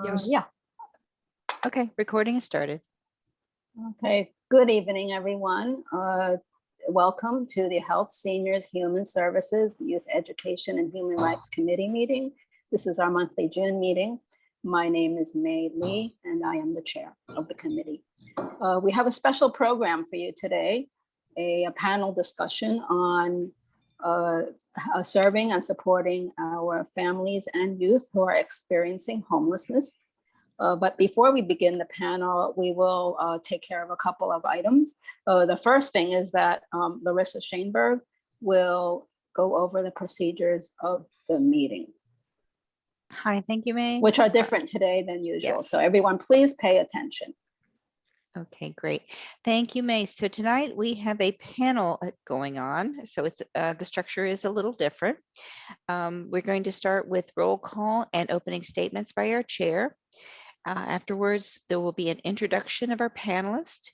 Yes. Yeah. Okay, recording is started. Okay. Good evening, everyone. Welcome to the Health, Seniors, Human Services, Youth Education, and Human Rights Committee meeting. This is our monthly June meeting. My name is May Lee, and I am the chair of the committee. We have a special program for you today, a panel discussion on serving and supporting our families and youth who are experiencing homelessness. But before we begin the panel, we will take care of a couple of items. The first thing is that Larissa Shainberg will go over the procedures of the meeting, Hi, thank you, May. which are different today than usual. Yes. So everyone, please pay attention. Okay, great. Thank you, May. So tonight we have a panel going on. So it's the structure is a little different. We're going to start with roll call and opening statements by our chair. Afterwards, there will be an introduction of our panelists.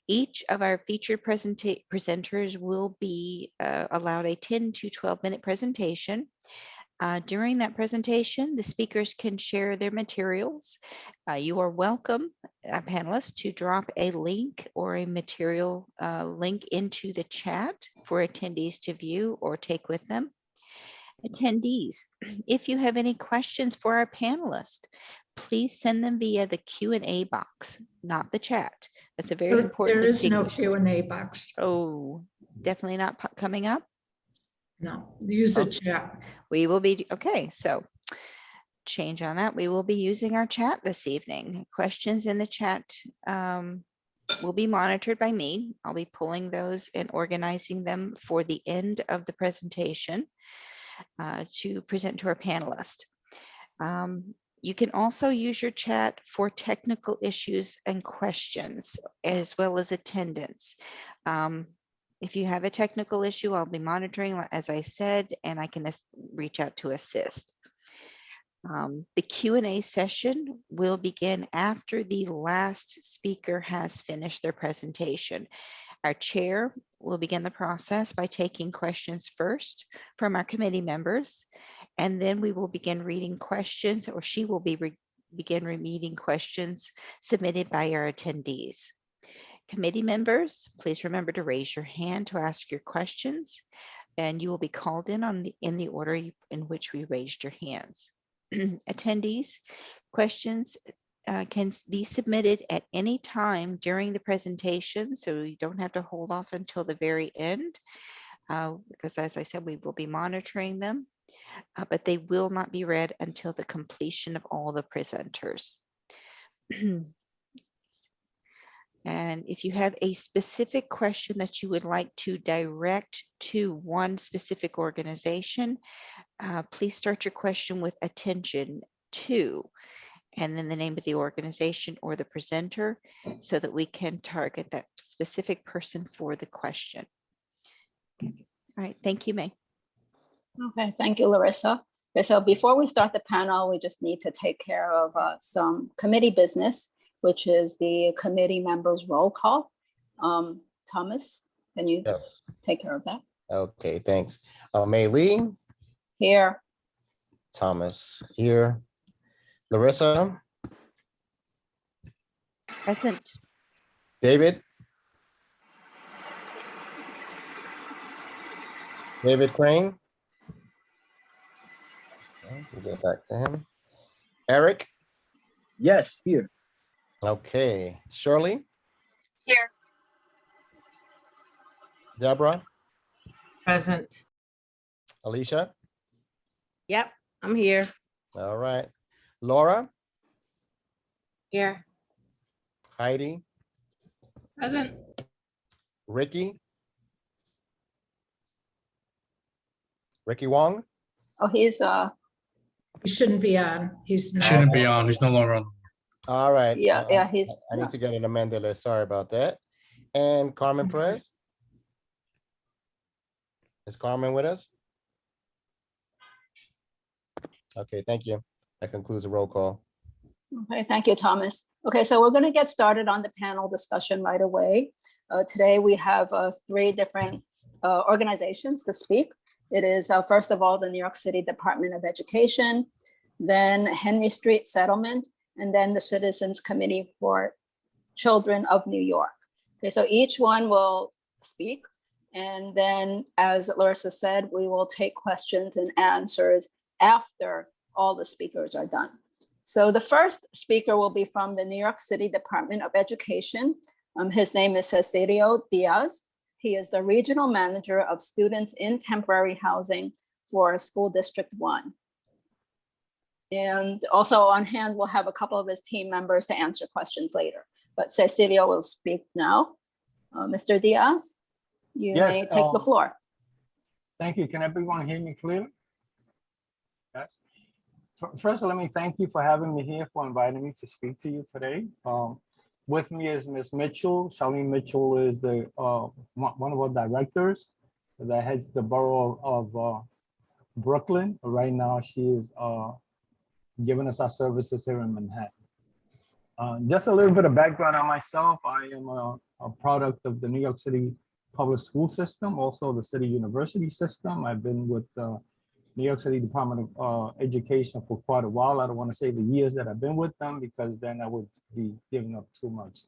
Each of our featured presenters will be allowed a 10 to 12-minute presentation. During that presentation, the speakers can share their materials. You are welcome, panelists, to drop a link or a material link into the chat for attendees to view or take with them. Attendees, if you have any questions for our panelists, please send them via the Q&A box, not the chat. That's a very important There is no distinction. Q&A box. Oh, definitely not coming up. No, use a Okay. chat. We will be, okay, so change on that. We will be using our chat this evening. Questions in the chat will be monitored by me. I'll be pulling those and organizing them for the end of the presentation to present to our panelists. You can also use your chat for technical issues and questions, as well as attendance. If you have a technical issue, I'll be monitoring, as I said, and I can reach out to assist. The Q&A session will begin after the last speaker has finished their presentation. Our chair will begin the process by taking questions first from our committee members, and then we will begin reading questions, or she will begin reading questions submitted by our attendees. Committee members, please remember to raise your hand to ask your questions, and you will be called in the order in which we raised your hands. Attendees, questions can be submitted at any time during the presentation, so you don't have to hold off until the very end, because as I said, we will be monitoring them, but they will not be read until the completion of all the presenters. And if you have a specific question that you would like to direct to one specific organization, please start your question with attention to, and then the name of the organization or the presenter, so that we can target that specific person for the question. Okay. All right, thank you, May. Okay, thank you, Larissa. Okay, so before we start the panel, we just need to take care of some committee business, which is the committee members roll call. Thomas, can you take care of that? Okay, thanks. May Lee. Here. Thomas here. Larissa. Present. David. David Crane. Okay, we'll get back to him. Eric. Yes, here. Okay. Shirley. Here. Deborah. Present. Alicia. Yep, I'm here. All right. Laura. Here. Heidi. Present. Ricky. Ricky Wong. Oh, he's He shouldn't be on. He's not. Shouldn't be on. He's no longer on. All right. yeah, he's I need to get an amended list. Sorry about that. And Carmen Perez. Is Carmen with us? Okay, thank you. That concludes the roll call. Okay, thank you, Thomas. Okay, so we're going to get started on the panel discussion right away. Today we have 3 different organizations to speak. It is first of all the New York City Department of Education, then Henry Street Settlement, and then the Citizens Committee for Children of New York. Okay, so each one will speak. And then, as Larissa said, we will take questions and answers after all the speakers are done. So the first speaker will be from the New York City Department of Education. His name is Cecilio Diaz. He is the Regional Manager of Students in Temporary Housing for School District 1. And also on hand, we'll have a couple of his team members to answer questions later. But Cecilio will speak now. Mr. Diaz, you Yes, may take the floor. Thank you. Can everyone hear me clearly? Yes. First, let me thank you for having me here, for inviting me to speak to you today. With me is Ms. Mitchell. Charlene Mitchell is the one of our directors that heads the borough of Brooklyn. Right now, she is giving us our services here in Manhattan. Just a little bit of background on myself. I am a product of the New York City public school system, also the city university system. I've been with the New York City Department of Education for quite a while. I don't want to say the years that I've been with them because then I would be giving up too much.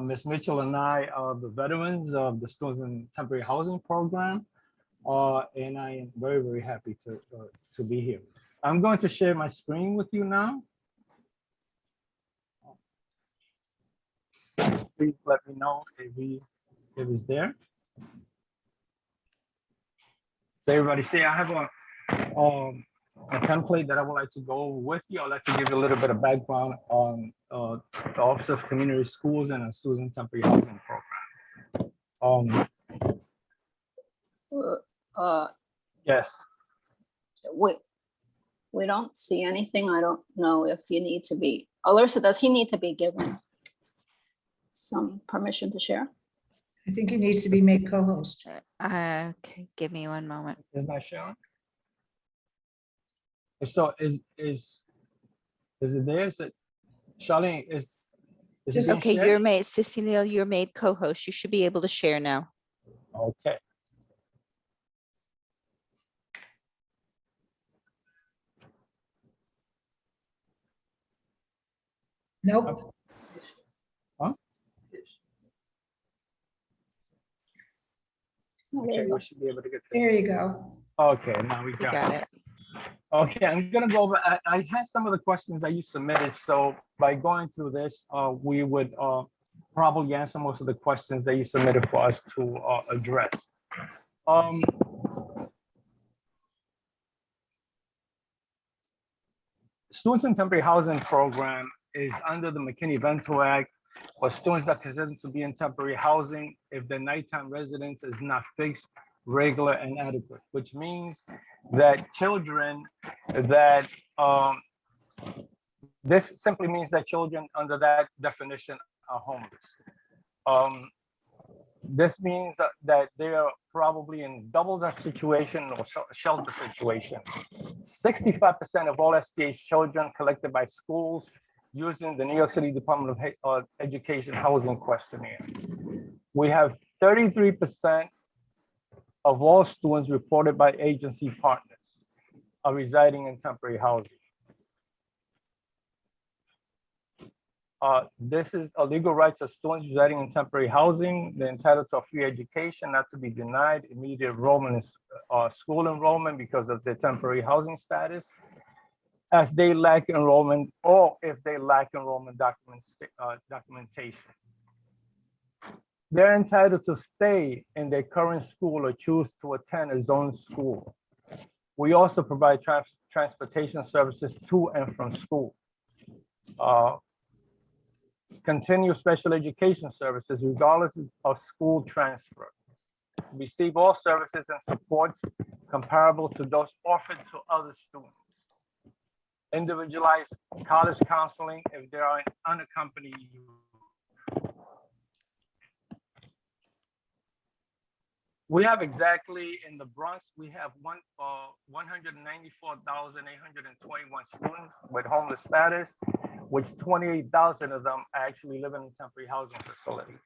Ms. Mitchell and I are the veterans of the Students in Temporary Housing Program, and I am very, very happy to be here. I'm going to share my screen with you now. Please let me know if it's there. So everybody see, I have a template that I would like to go over with you. I'd like to give you a little bit of background on the Office of Community Schools and the Students in Temporary Housing Program. Yes. We don't see anything. I don't know if you need to be, Alyssa, does he need to be given some permission to share? I think he needs to be made co-host. Okay, give me one moment. Is not showing. So is it there? Is it Charlene? Is it Just- being Okay, shared? you're made, Cecilia, you're made co-host. You should be able to share now. Okay. Nope. Huh? Oh, there Okay, you go. we should be able to get this. There you go. Okay, now we You got got it. it. Okay, I'm gonna go over, I had some of the questions that you submitted, so by going through this, we would probably answer most of the questions that you submitted for us to address. Students in Temporary Housing Program is under the McKinney-Vento Act, for students that are considered to be in temporary housing if their nighttime residence is not fixed, regular, and adequate, which means that children that, this simply means that children under that definition are homeless. This means that they are probably in double that situation or shelter situation. 65% of all STH children collected by schools using the New York City Department of Education Housing Questionnaire. We have 33% of all students reported by agency partners are residing in temporary housing. This is a legal rights of students residing in temporary housing. They're entitled to a free education, not to be denied immediate enrollment in school enrollment because of their temporary housing status, as they lack enrollment or if they lack enrollment documentation. They're entitled to stay in their current school or choose to attend a zone school. We also provide transportation services to and from school. Continue special education services regardless of school transfer. Receive all services and supports comparable to those offered to other students. Individualized college counseling if there are unaccompanied youth. We have exactly in the Bronx, we have 194,821 students with homeless status, which 28,000 of them actually live in temporary housing facilities.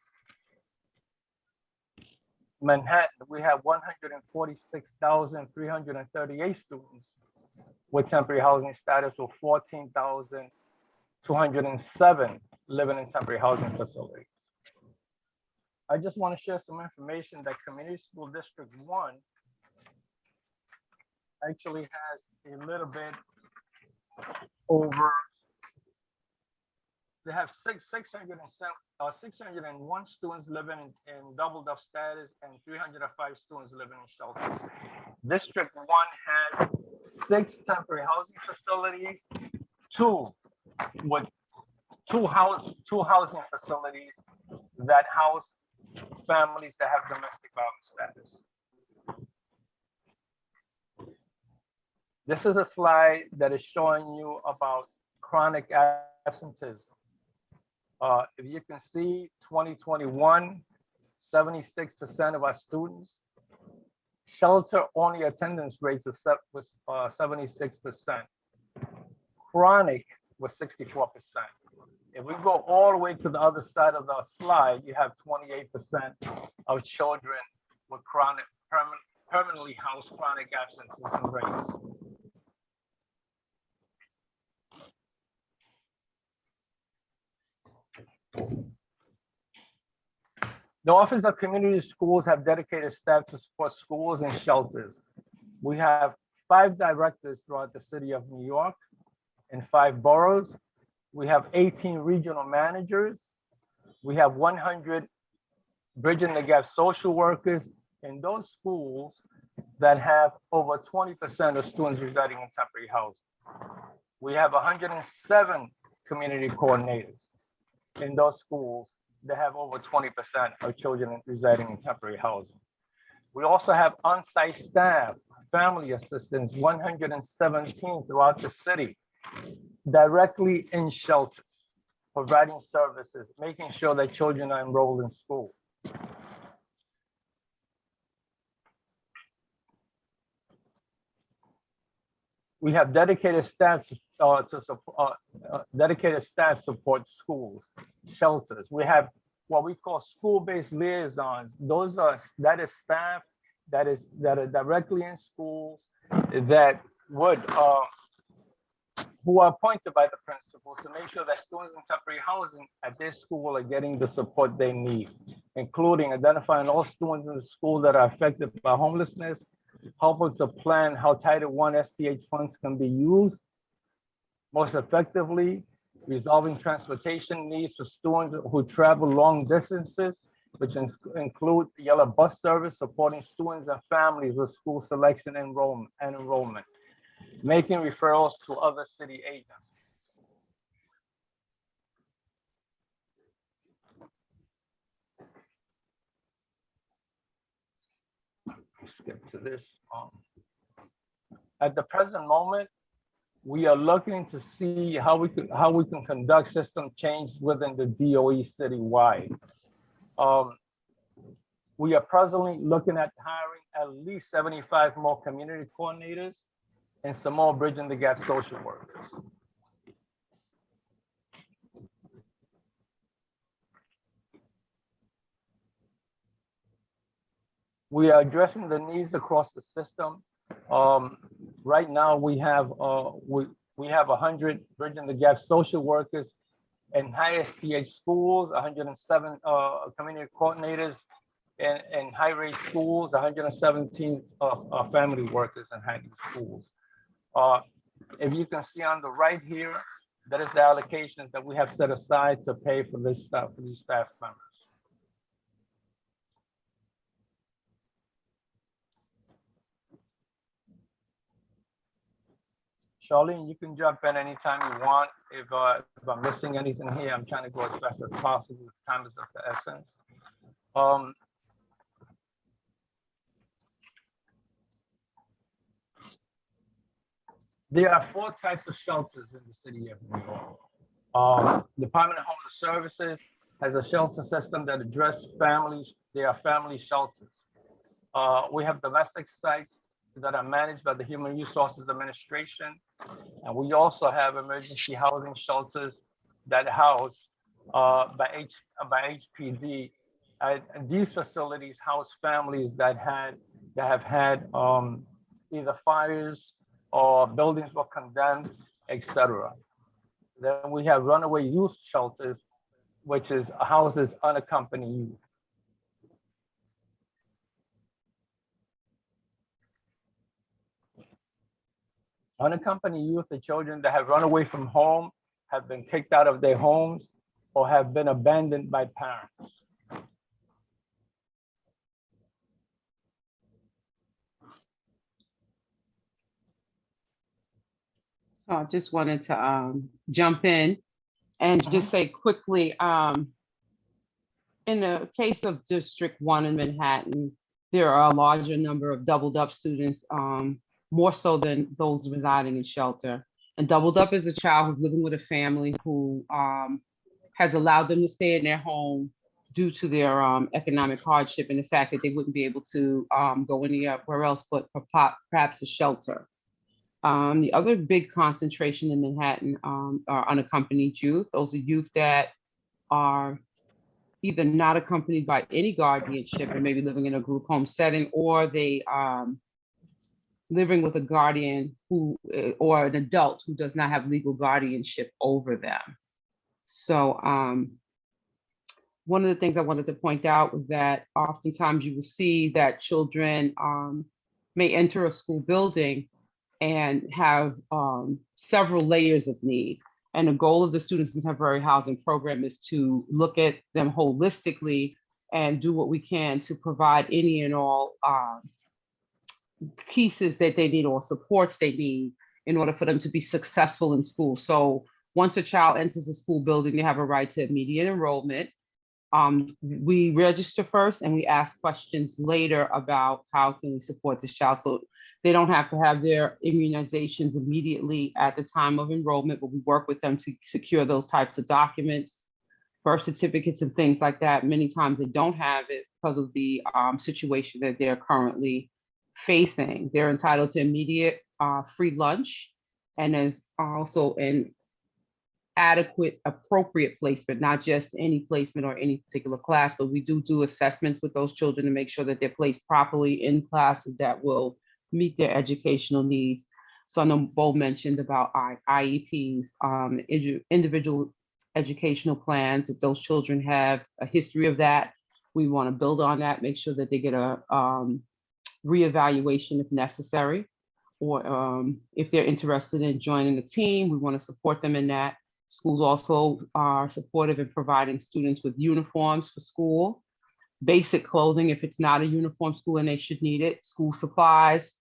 Manhattan, we have 146,338 students with temporary housing status, with 14,000 207 living in temporary housing facilities. I just want to share some information that Community School District 1 actually has a little bit over, they have 601 students living in doubled up status and 305 students living in shelters. District 1 has 6 temporary housing facilities, 2 with two housing facilities that house families that have domestic violence status. This is a slide that is showing you about chronic absenteeism. If you can see 2021, 76% of our students, shelter only attendance rates was 76%. Chronic was 64%. If we go all the way to the other side of the slide, you have 28% of children with chronic, permanently housed chronic absenteeism rates. The Office of Community Schools have dedicated staff to support schools and shelters. We have 5 directors throughout the city of New York in 5 boroughs. We have 18 regional managers. We have 100 bridging the gap social workers in those schools that have over 20% of students residing in temporary housing. We have 107 community coordinators in those schools that have over 20% of children residing in temporary housing. We also have on-site staff, family assistants, 117 throughout the city, directly in shelters, providing services, making sure that children are enrolled in school. We have dedicated staff support schools, shelters. We have what we call school-based liaisons. That is staff that are directly in schools that would who are appointed by the principal to make sure that students in temporary housing at their school are getting the support they need, including identifying all students in the school that are affected by homelessness, helping to plan how Title I STH funds can be used most effectively, resolving transportation needs for students who travel long distances, which include the yellow bus service, supporting students and families with school selection and enrollment, making referrals to other city agencies. Skip to this. At the present moment, we are looking to see how we can conduct system change within the DOE citywide. We are presently looking at hiring at least 75 more community coordinators and some more bridging the gap social workers. We are addressing the needs across the system. Right now, we have 100 bridging the gap social workers in high STH schools, 107 community coordinators in high rate schools, 117 family workers in high rate schools. If you can see on the right here, that is the allocations that we have set aside to pay for this stuff, for these staff members. Charlene, you can jump in anytime you want. If I'm missing anything here, I'm trying to go as fast as possible. Time is of the essence. There are 4 types of shelters in the city of New York. Department of Homeless Services has a shelter system that addresses families. They are family shelters. We have domestic sites that are managed by the Human Resources Administration. And we also have emergency housing shelters that house by HPD. And these facilities house families that have had either fires or buildings were condemned, etc. Then we have runaway youth shelters, which is houses unaccompanied youth. Unaccompanied youth are children that have run away from home, have been kicked out of their homes, or have been abandoned by parents. So I just wanted to jump in and just say quickly, in the case of District 1 in Manhattan, there are a larger number of doubled up students, more so than those residing in shelter. And doubled up is a child who's living with a family who has allowed them to stay in their home due to their economic hardship and the fact that they wouldn't be able to go anywhere else but perhaps a shelter. The other big concentration in Manhattan are unaccompanied youth. Those are youth that are either not accompanied by any guardianship and maybe living in a group home setting, or they living with a guardian who or an adult who does not have legal guardianship over them. So one of the things I wanted to point out was that oftentimes you will see that children may enter a school building and have several layers of need. And the goal of the Students Contemporary Housing Program is to look at them holistically and do what we can to provide any and all pieces that they need or supports they need in order for them to be successful in school. So once a child enters a school building, they have a right to immediate enrollment. We register first and we ask questions later about how can we support this child. So they don't have to have their immunizations immediately at the time of enrollment, but we work with them to secure those types of documents, birth certificates and things like that. Many times they don't have it because of the situation that they're currently facing. They're entitled to immediate free lunch, and there's also an adequate, appropriate placement, not just any placement or any particular class, but we do assessments with those children to make sure that they're placed properly in classes that will meet their educational needs. So I know Bo mentioned about IEPs, individual educational plans. If those children have a history of that, we want to build on that, make sure that they get a reevaluation if necessary, or if they're interested in joining a team, we want to support them in that. Schools also are supportive in providing students with uniforms for school, basic clothing if it's not a uniform school and they should need it, school supplies.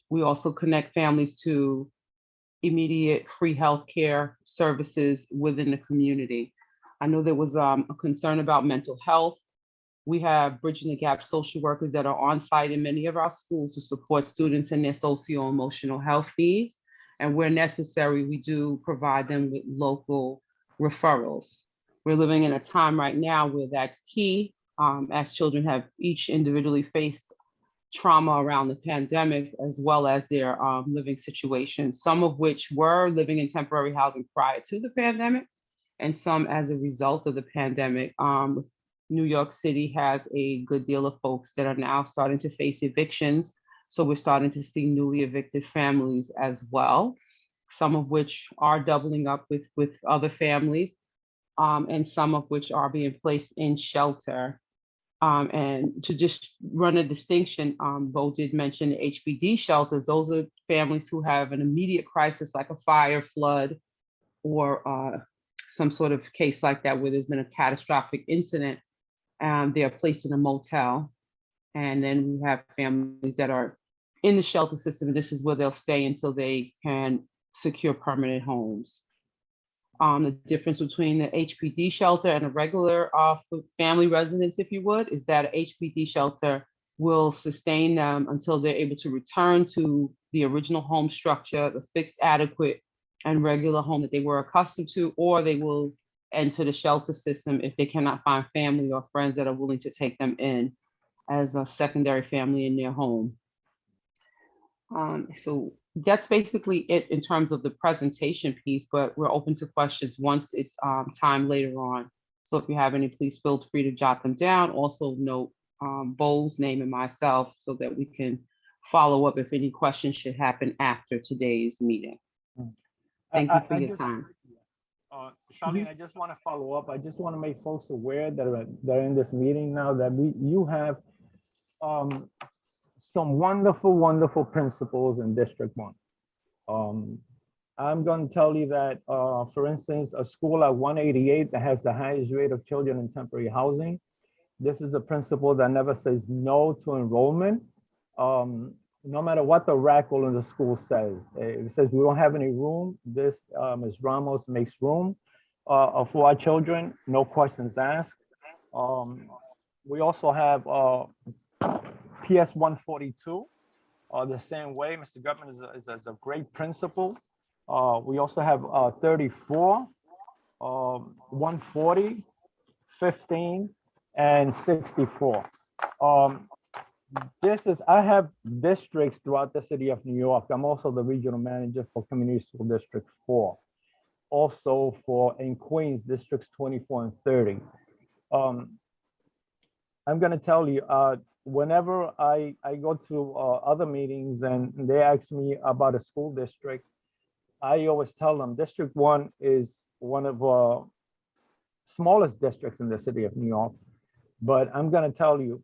We also connect families to immediate free healthcare services within the community. I know there was a concern about mental health. We have Bridging the Gap social workers that are on site in many of our schools to support students in their socio-emotional health needs. And where necessary, we do provide them with local referrals. We're living in a time right now where that's key, as children have each individually faced trauma around the pandemic, as well as their living situations, some of which were living in temporary housing prior to the pandemic, and some as a result of the pandemic. New York City has a good deal of folks that are now starting to face evictions. So we're starting to see newly evicted families as well, some of which are doubling up with other families, and some of which are being placed in shelter. And to just run a distinction, Bo did mention the HPD shelters. Those are families who have an immediate crisis like a fire, flood, or some sort of case like that where there's been a catastrophic incident. They are placed in a motel. And then we have families that are in the shelter system, and this is where they'll stay until they can secure permanent homes. The difference between the HPD shelter and a regular family residence, if you would, is that an HPD shelter will sustain them until they're able to return to the original home structure, the fixed, adequate, and regular home that they were accustomed to, or they will enter the shelter system if they cannot find family or friends that are willing to take them in as a secondary family in their home. So that's basically it in terms of the presentation piece, but we're open to questions once it's time later on. So if you have any, please feel free to jot them down. Also note Bo's name and myself so that we can follow up if any questions should happen after today's meeting. Thank you for your just- time. Charlene, I just want to follow up. I just want to make folks aware that are in this meeting now that you have some wonderful, wonderful principals in District 1. I'm going to tell you that, for instance, a school at 188 that has the highest rate of children in temporary housing, this is a principal that never says no to enrollment. No matter what the RACL in the school says. If it says we don't have any room, this Ms. Ramos makes room for our children, no questions asked. We also have PS 142, the same way. Mr. Gutman is a great principal. We also have 34, 140, 15, and 64. I have districts throughout the city of New York. I'm also the regional manager for Community School District 4. Also in Queens, districts 24 and 30. I'm gonna tell you, whenever I go to other meetings and they ask me about a school district, I always tell them District 1 is one of the smallest districts in the city of New York. But I'm gonna tell you,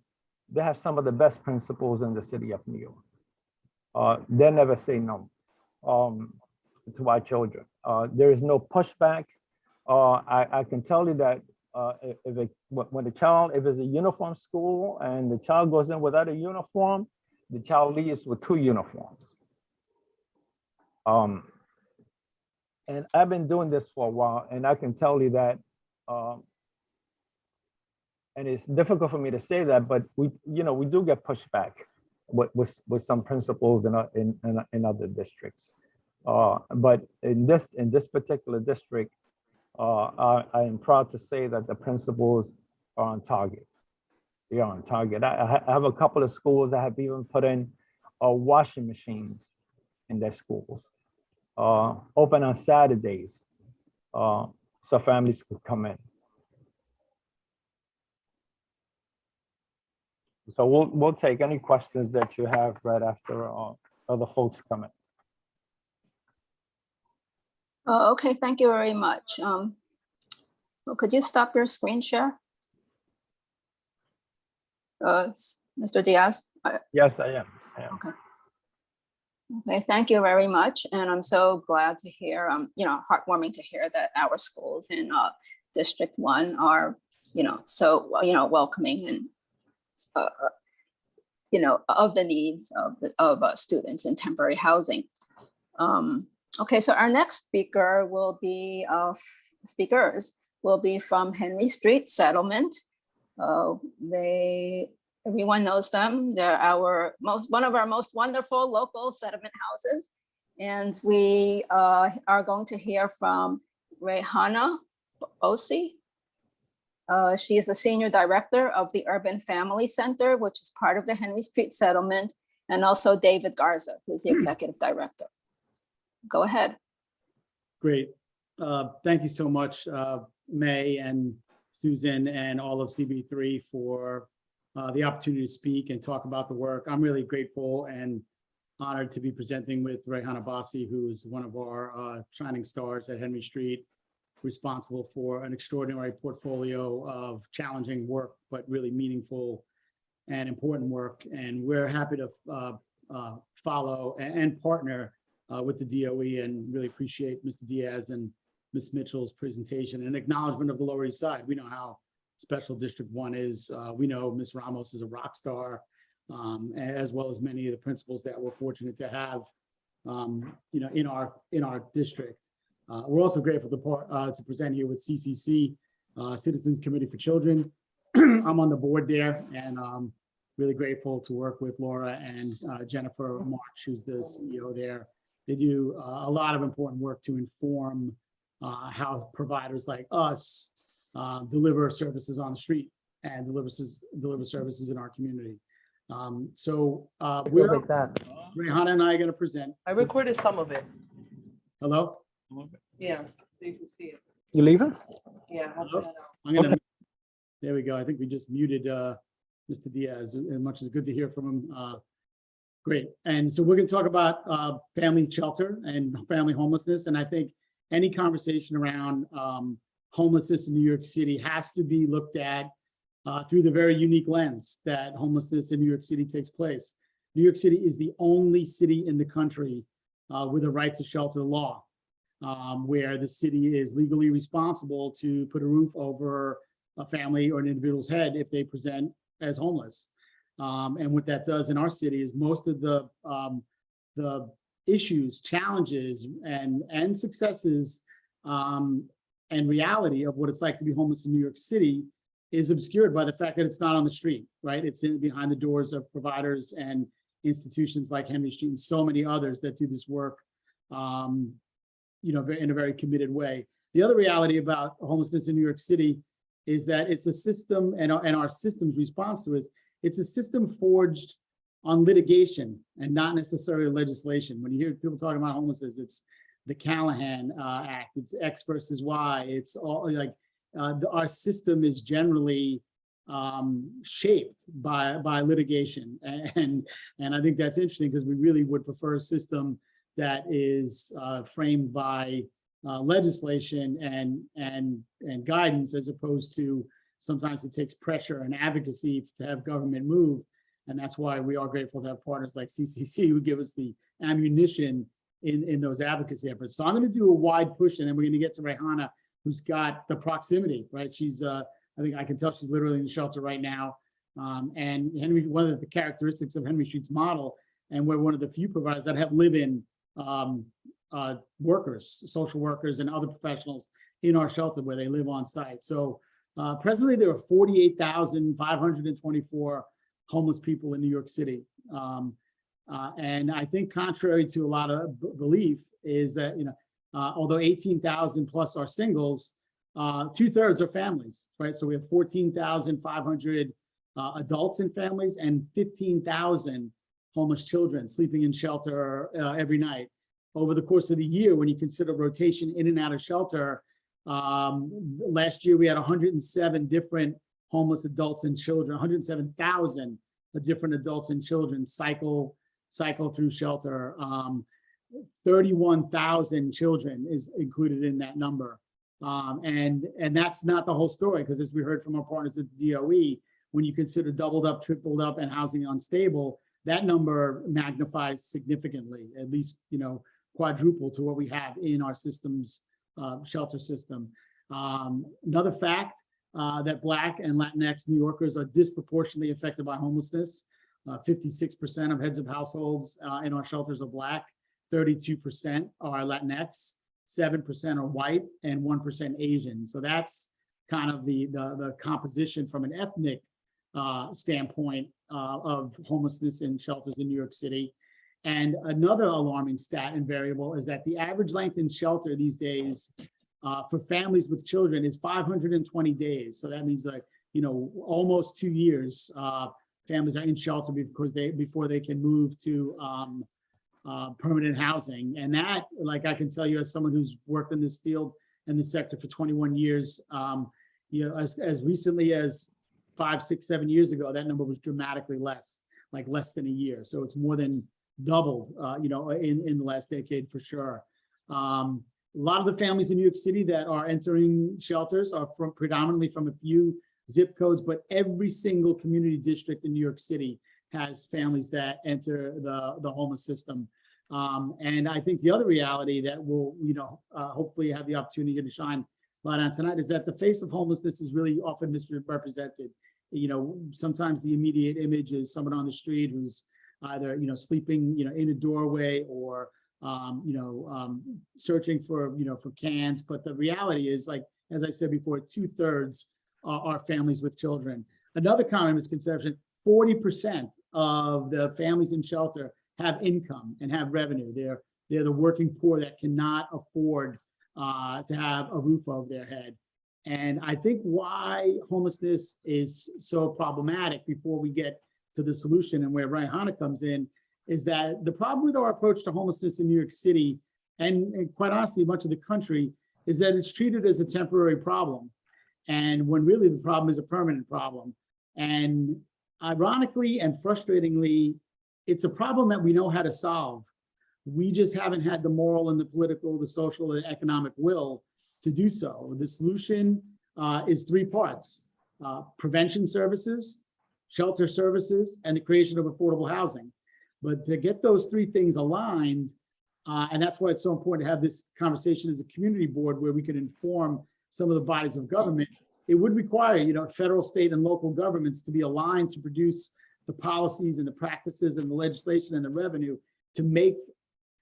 they have some of the best principals in the city of New York. They never say no to our children. There is no pushback. I can tell you that when if it's a uniform school and the child goes in without a uniform, the child leaves with 2 uniforms. And I've been doing this for a while, and I can tell you that, and it's difficult for me to say that, but we do get pushback with some principals in other districts. But in this particular district, I am proud to say that the principals are on target. They are on target. I have a couple of schools that have even put in washing machines in their schools, open on Saturdays, so families could come in. So we'll take any questions that you have right after other folks come in. Oh, okay, thank you very much. Well, could you stop your screen share? Mr. Diaz? Yes, I am. Okay, thank you very much. And I'm so glad to hear, heartwarming to hear that our schools in District 1 are, so, welcoming and, of the needs of students in temporary housing. Okay, so our next speakers will be from Henry Street Settlement. Everyone knows them. They're one of our most wonderful local settlement houses. And we are going to hear from Rehana Osi. She is the Senior Director of the Urban Family Center, which is part of the Henry Street Settlement, and also David Garza, who's the Executive Director. Go ahead. Great. Thank you so much, May and Susan and all of CB3 for the opportunity to speak and talk about the work. I'm really grateful and honored to be presenting with Rehana Bassi, who is one of our shining stars at Henry Street, responsible for an extraordinary portfolio of challenging work, but really meaningful and important work. And we're happy to follow and partner with the DOE, and really appreciate Mr. Diaz and Ms. Mitchell's presentation and acknowledgement of the Lower East Side. We know how special District 1 is. We know Ms. Ramos is a rock star, as well as many of the principals that we're fortunate to have, in our district. We're also grateful to present here with CCC, Citizens Committee for Children. I'm on the board there, and really grateful to work with Laura and Jennifer March, who's the CEO there. They do a lot of important work to inform how providers like us deliver services on the street and deliver services in our community. Like that. Rehana and I are going to present. I recorded some of it. Hello? Yeah, so you can see it. You leaving? Yeah. I'll Hello? put that out. I'm gonna. There we go. I think we just muted Mr. Diaz. As much as good to hear from him. Great. And so we're going to talk about family shelter and family homelessness. And I think any conversation around homelessness in New York City has to be looked at through the very unique lens that homelessness in New York City takes place. New York City is the only city in the country with a right to shelter law, where the city is legally responsible to put a roof over a family or an individual's head if they present as homeless. And what that does in our city is most of the issues, challenges, and successes and reality of what it's like to be homeless in New York City is obscured by the fact that it's not on the street, right? It's behind the doors of providers and institutions like Henry Street and so many others that do this work, in a very committed way. The other reality about homelessness in New York City is that it's a system, and our system's response to it, it's a system forged on litigation and not necessarily legislation. When you hear people talking about homelessness, it's the Callahan Act, it's X versus Y, it's all like our system is generally shaped by litigation, and I think that's interesting because we really would prefer a system that is framed by legislation and guidance, as opposed to sometimes it takes pressure and advocacy to have government move. And that's why we are grateful to have partners like CCC who give us the ammunition in those advocacy efforts. So I'm going to do a wide push, and then we're going to get to Rehana, who's got the proximity, right? She's, I think I can tell she's literally in the shelter right now. And Henry, one of the characteristics of Henry Street's model, and we're one of the few providers that have live-in workers, social workers, and other professionals in our shelter where they live on site. So presently there are 48,524 homeless people in New York City. And I think contrary to a lot of belief is that, although 18,000 plus are singles, 2/3 are families, right? So we have 14,500 adults in families and 15,000 homeless children sleeping in shelter every night. Over the course of the year, when you consider rotation in and out of shelter, last year we had 107 different homeless adults and children, 107,000 different adults and children cycle through shelter. 31,000 children is included in that number. And that's not the whole story, because as we heard from our partners at the DOE, when you consider doubled up, tripled up, and housing unstable, that number magnifies significantly, at least, quadruple to what we have in our system's shelter system. Another fact that Black and Latinx New Yorkers are disproportionately affected by homelessness. 56% of heads of households in our shelters are Black, 32% are Latinx, 7% are white, and 1% Asian. So that's kind of the composition from an ethnic standpoint of homelessness in shelters in New York City. And another alarming stat and variable is that the average length in shelter these days for families with children is 520 days. So that means almost 2 years families are in shelter before they can move to permanent housing. And that, like I can tell you as someone who's worked in this field and this sector for 21 years, as recently as 5, 6, 7 years ago, that number was dramatically less, like less than a year. So it's more than doubled, in the last decade for sure. A lot of the families in New York City that are entering shelters are predominantly from a few zip codes, but every single community district in New York City has families that enter the homeless system. And I think the other reality that we'll, hopefully have the opportunity to shine light on tonight is that the face of homelessness is really often misrepresented. Sometimes the immediate image is someone on the street who's either, sleeping, in a doorway or, searching for cans. But the reality is, like, as I said before, 2/3 are families with children. Another common misconception, 40% of the families in shelter have income and have revenue. They're the working poor that cannot afford to have a roof over their head. And I think why homelessness is so problematic, before we get to the solution and where Rehana comes in, is that the problem with our approach to homelessness in New York City, and quite honestly, much of the country, is that it's treated as a temporary problem. And when really the problem is a permanent problem. And ironically and frustratingly, It's a problem that we know how to solve. We just haven't had the moral and the political, the social and economic will to do so. The solution is three parts: prevention services, shelter services, and the creation of affordable housing. But to get those three things aligned, and that's why it's so important to have this conversation as a community board where we can inform some of the bodies of government. It would require, you know, federal, state, and local governments to be aligned to produce the policies and the practices and the legislation and the revenue to make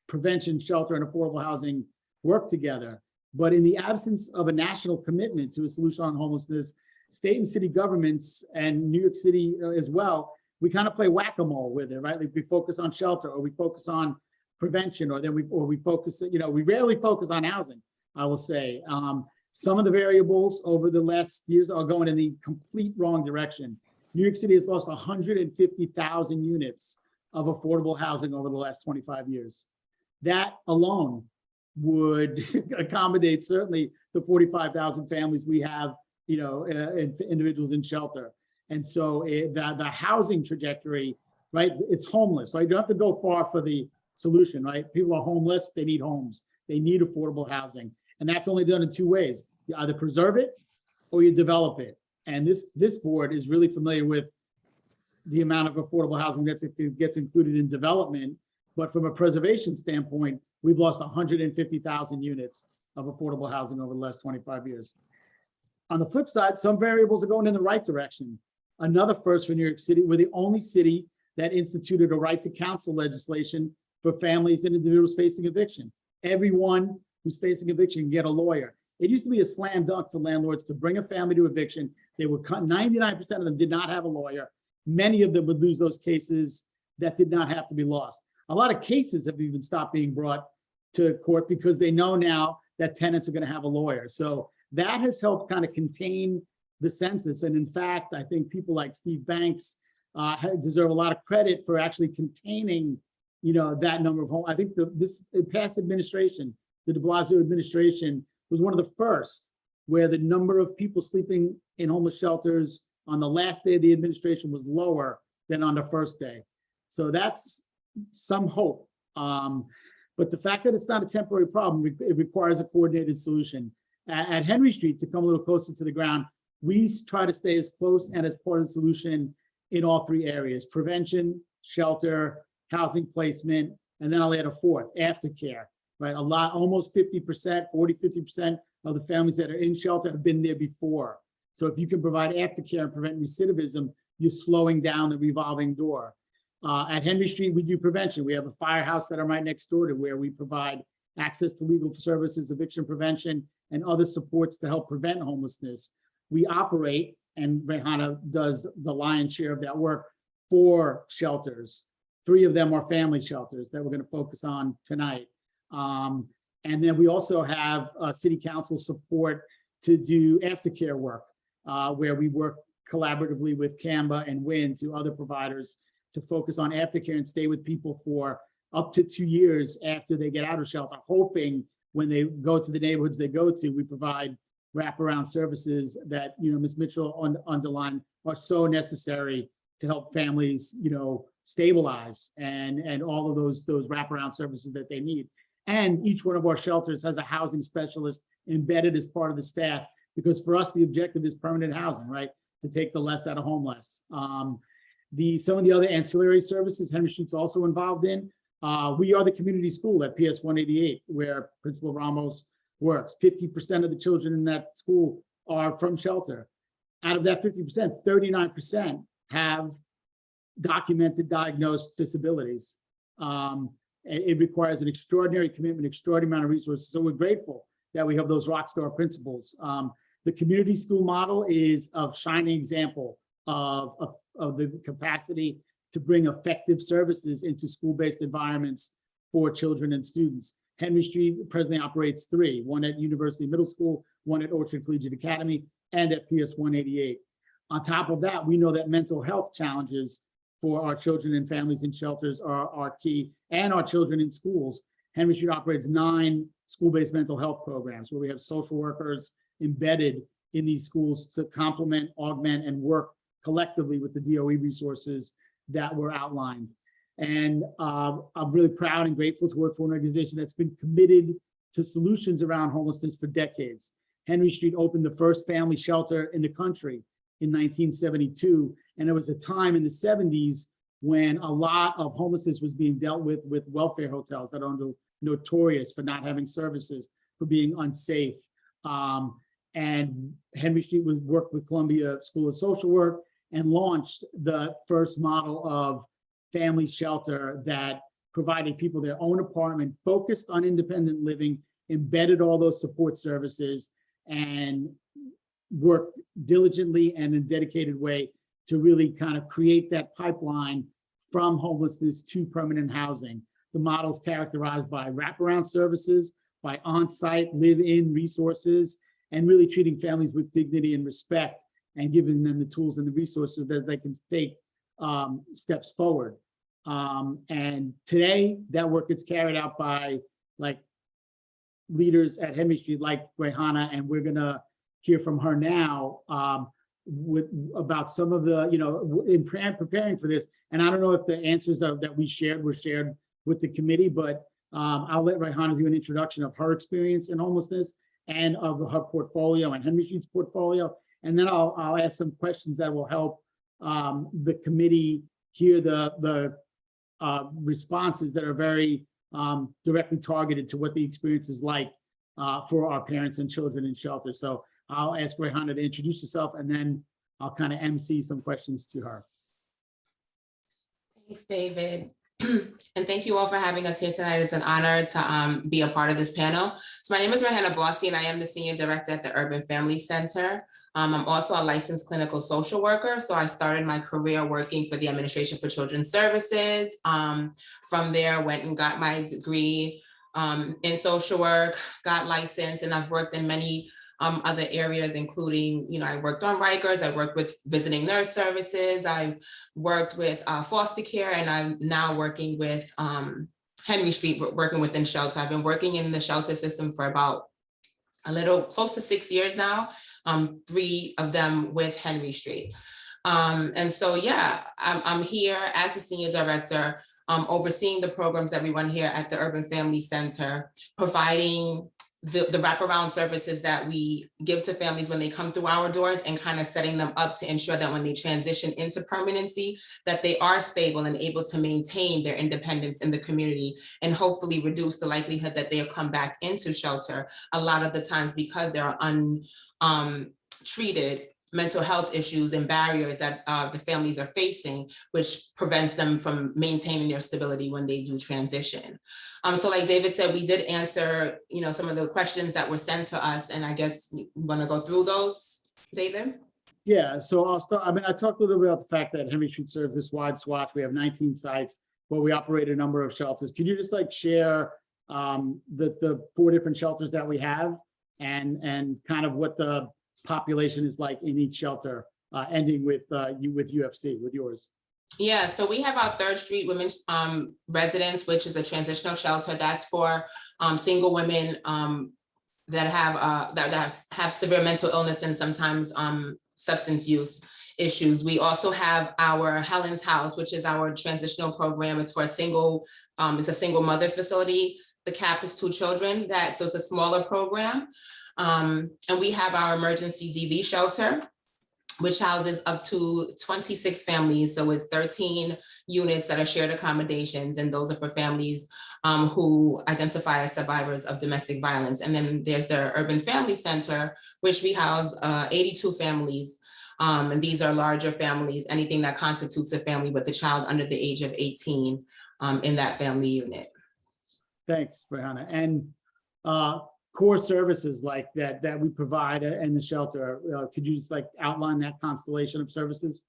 prevention, shelter, and affordable housing work together. But in the absence of a national commitment to a solution on homelessness, state and city governments and New York City as well, we kind of play whack-a-mole with it, right? Like we focus on shelter, or we focus on prevention, or then we focus, you know, we rarely focus on housing, I will say. Some of the variables over the last years are going in the complete wrong direction. New York City has lost 150,000 units of affordable housing over the last 25 years. That alone would accommodate certainly the 45,000 families we have, you know, individuals in shelter. And so the housing trajectory, right, it's homeless. So you don't have to go far for the solution, right? People are homeless, they need homes, they need affordable housing. And that's only done in two ways. You either preserve it or you develop it. And this board is really familiar with the amount of affordable housing that gets included in development. But from a preservation standpoint, we've lost 150,000 units of affordable housing over the last 25 years. On the flip side, some variables are going in the right direction. Another first for New York City, we're the only city that instituted a right to counsel legislation for families and individuals facing eviction. Everyone who's facing eviction can get a lawyer. It used to be a slam dunk for landlords to bring a family to eviction. They were 99% of them did not have a lawyer. Many of them would lose those cases that did not have to be lost. A lot of cases have even stopped being brought to court because they know now that tenants are going to have a lawyer. So that has helped kind of contain the census. And in fact, I think people like Steve Banks deserve a lot of credit for actually containing, you know, that number of homes. I think this past administration, the de Blasio administration, was one of the first where the number of people sleeping in homeless shelters on the last day of the administration was lower than on the first day. So that's some hope. But the fact that it's not a temporary problem, it requires a coordinated solution. At Henry Street, to come a little closer to the ground, we try to stay as close and as part of the solution in all three areas: prevention, shelter, housing placement, and then I'll add a fourth: aftercare. Right, almost 50%, 50% of the families that are in shelter have been there before. So if you can provide aftercare and prevent recidivism, you're slowing down the revolving door. At Henry Street, we do prevention. We have a firehouse that are right next door to where we provide access to legal services, eviction prevention, and other supports to help prevent homelessness. We operate, and Rehana does the lion's share of that work, 4 shelters. 3 of them are family shelters that we're going to focus on tonight. And then we also have city council support to do aftercare work, where we work collaboratively with CAMBA and WIN to other providers to focus on aftercare and stay with people for up to 2 years after they get out of shelter, hoping when they go to the neighborhoods they go to, we provide wraparound services that, you know, Ms. Mitchell underlined are so necessary to help families, you know, stabilize and all of those wraparound services that they need. And each one of our shelters has a housing specialist embedded as part of the staff, because for us, the objective is permanent housing, right? To take the less out of homeless. Some of the other ancillary services Henry Street's also involved in. We are the community school at PS 188, where Principal Ramos works. 50% of the children in that school are from shelter. Out of that 50%, 39% have documented diagnosed disabilities. It requires an extraordinary commitment, extraordinary amount of resources. So we're grateful that we have those rock star principals. The community school model is a shining example of the capacity to bring effective services into school-based environments for children and students. Henry Street presently operates 3, one at University Middle School, one at Orchard Collegiate Academy, and at PS 188. On top of that, we know that mental health challenges for our children and families in shelters are key, and our children in schools. Henry Street operates 9 school-based mental health programs where we have social workers embedded in these schools to complement, augment, and work collectively with the DOE resources that were outlined. And I'm really proud and grateful to work for an organization that's been committed to solutions around homelessness for decades. Henry Street opened the first family shelter in the country in 1972. And there was a time in the 70s when a lot of homelessness was being dealt with welfare hotels that are notorious for not having services, for being unsafe. And Henry Street worked with Columbia School of Social Work and launched the first model of family shelter that provided people their own apartment, focused on independent living, embedded all those support services, and worked diligently and in a dedicated way to really kind of create that pipeline from homelessness to permanent housing. The model is characterized by wraparound services, by on-site live-in resources, and really treating families with dignity and respect, and giving them the tools and the resources that they can take steps forward. And today, that work gets carried out by leaders at Henry Street, like Rehana, and we're gonna hear from her now about some of the, in preparing for this. And I don't know if the answers that we shared were shared with the committee, but I'll let Rehana do an introduction of her experience in homelessness and of her portfolio and Henry Street's portfolio. And then I'll ask some questions that will help the committee hear the responses that are very directly targeted to what the experience is like for our parents and children in shelter. So I'll ask Rehana to introduce herself, and then I'll kind of MC some questions to her. Thanks, David. And thank you all for having us here tonight. It's an honor to be a part of this panel. So my name is Rehana Bossi, and I am the Senior Director at the Urban Family Center. I'm also a licensed clinical social worker. So I started my career working for the Administration for Children's Services. From there, went and got my degree in social work, got licensed, and I've worked in many other areas, including, I worked on Rikers, I worked with visiting nurse services, I worked with foster care, and I'm now working with Henry Street, working within shelter. I've been working in the shelter system for about a little close to 6 years now, 3 of them with Henry Street. And so, yeah, I'm here as the Senior Director, overseeing the programs that we run here at the Urban Family Center, providing the wraparound services that we give to families when they come through our doors, and kind of setting them up to ensure that when they transition into permanency, that they are stable and able to maintain their independence in the community, and hopefully reduce the likelihood that they'll come back into shelter a lot of the times because there are untreated mental health issues and barriers that the families are facing, which prevents them from maintaining their stability when they do transition. So like David said, we did answer, some of the questions that were sent to us, and I guess you want to go through those, David? Yeah, so I'll start. I talked a little bit about the fact that Henry Street serves this wide swath. We have 19 sites where we operate a number of shelters. Could you just share the 4 different shelters that we have, and kind of what the population is like in each shelter, ending with UFC, with yours? Yeah, so we have our 3rd Street Women's Residence, which is a transitional shelter that's for single women that have severe mental illness and sometimes substance use issues. We also have our Helen's House, which is our transitional program. It's for it's a single mother's facility. The cap is 2 children. So it's a smaller program. And we have our emergency DV shelter, which houses up to 26 families. So it's 13 units that are shared accommodations, and those are for families who identify as survivors of domestic violence. And then there's the Urban Family Center, which we house 82 families. And these are larger families, anything that constitutes a family with a child under the age of 18 in that family unit. Thanks, Rehana. And core services like that we provide in the shelter, could you just outline that constellation of services?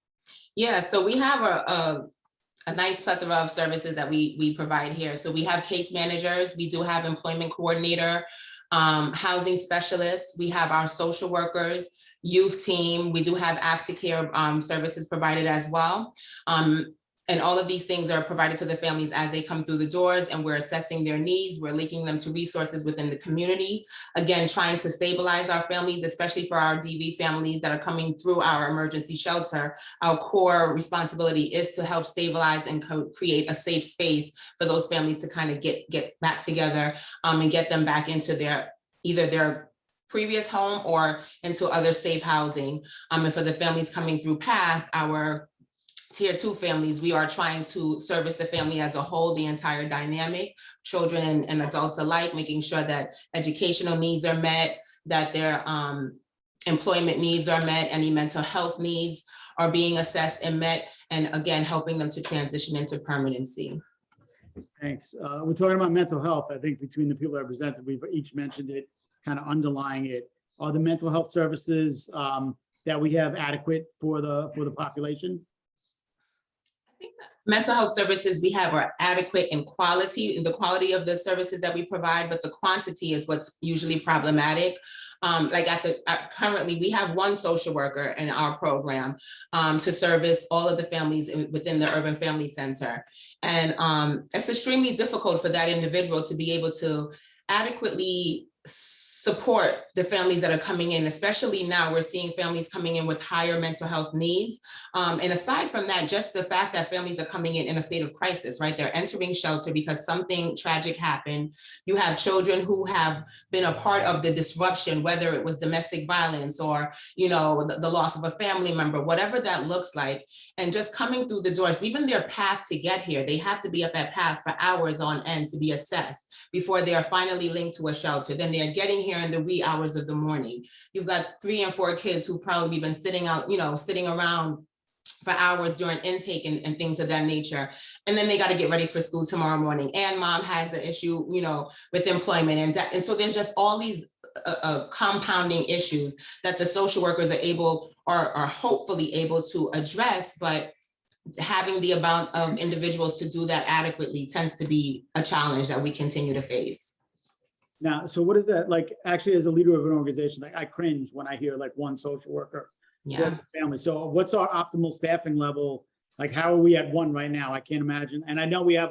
Yeah, so we have a nice plethora of services that we provide here. So we have case managers, we do have employment coordinator, housing specialists, we have our social workers, youth team, we do have aftercare services provided as well. And all of these things are provided to the families as they come through the doors, and we're assessing their needs. We're linking them to resources within the community. Again, trying to stabilize our families, especially for our DV families that are coming through our emergency shelter. Our core responsibility is to help stabilize and create a safe space for those families to kind of get back together and get them back into either their previous home or into other safe housing. And for the families coming through PATH, our Tier 2 families, we are trying to service the family as a whole, the entire dynamic, children and adults alike, making sure that educational needs are met, that their employment needs are met, any mental health needs are being assessed and met, and again, helping them to transition into permanency. Thanks. We're talking about mental health. I think between the people that presented, we've each mentioned it, kind of underlying it. Are the mental health services that we have adequate for the population? Mental health services we have are adequate in the quality of the services that we provide, but the quantity is what's usually problematic. Currently, we have one social worker in our program to service all of the families within the Urban Family Center. And it's extremely difficult for that individual to be able to adequately support the families that are coming in, especially now we're seeing families coming in with higher mental health needs. And aside from that, just the fact that families are coming in a state of crisis, right? They're entering shelter because something tragic happened. You have children who have been a part of the disruption, whether it was domestic violence or, the loss of a family member, whatever that looks like. And just coming through the doors, even their path to get here, they have to be up at path for hours on end to be assessed before they are finally linked to a shelter. Then they're getting here in the wee hours of the morning. You've got 3 and 4 kids who've probably been sitting around for hours during intake and things of that nature. And then they got to get ready for school tomorrow morning. And mom has the issue, with employment. And so there's just all these compounding issues that the social workers are hopefully able to address, but having the amount of individuals to do that adequately tends to be a challenge that we continue to face. Now, so what is that like? Actually, as a leader of an organization, like I cringe when I hear like one social worker for the family. So what's our optimal staffing level? Like, how are we at 1 right now? I can't imagine. And I know we have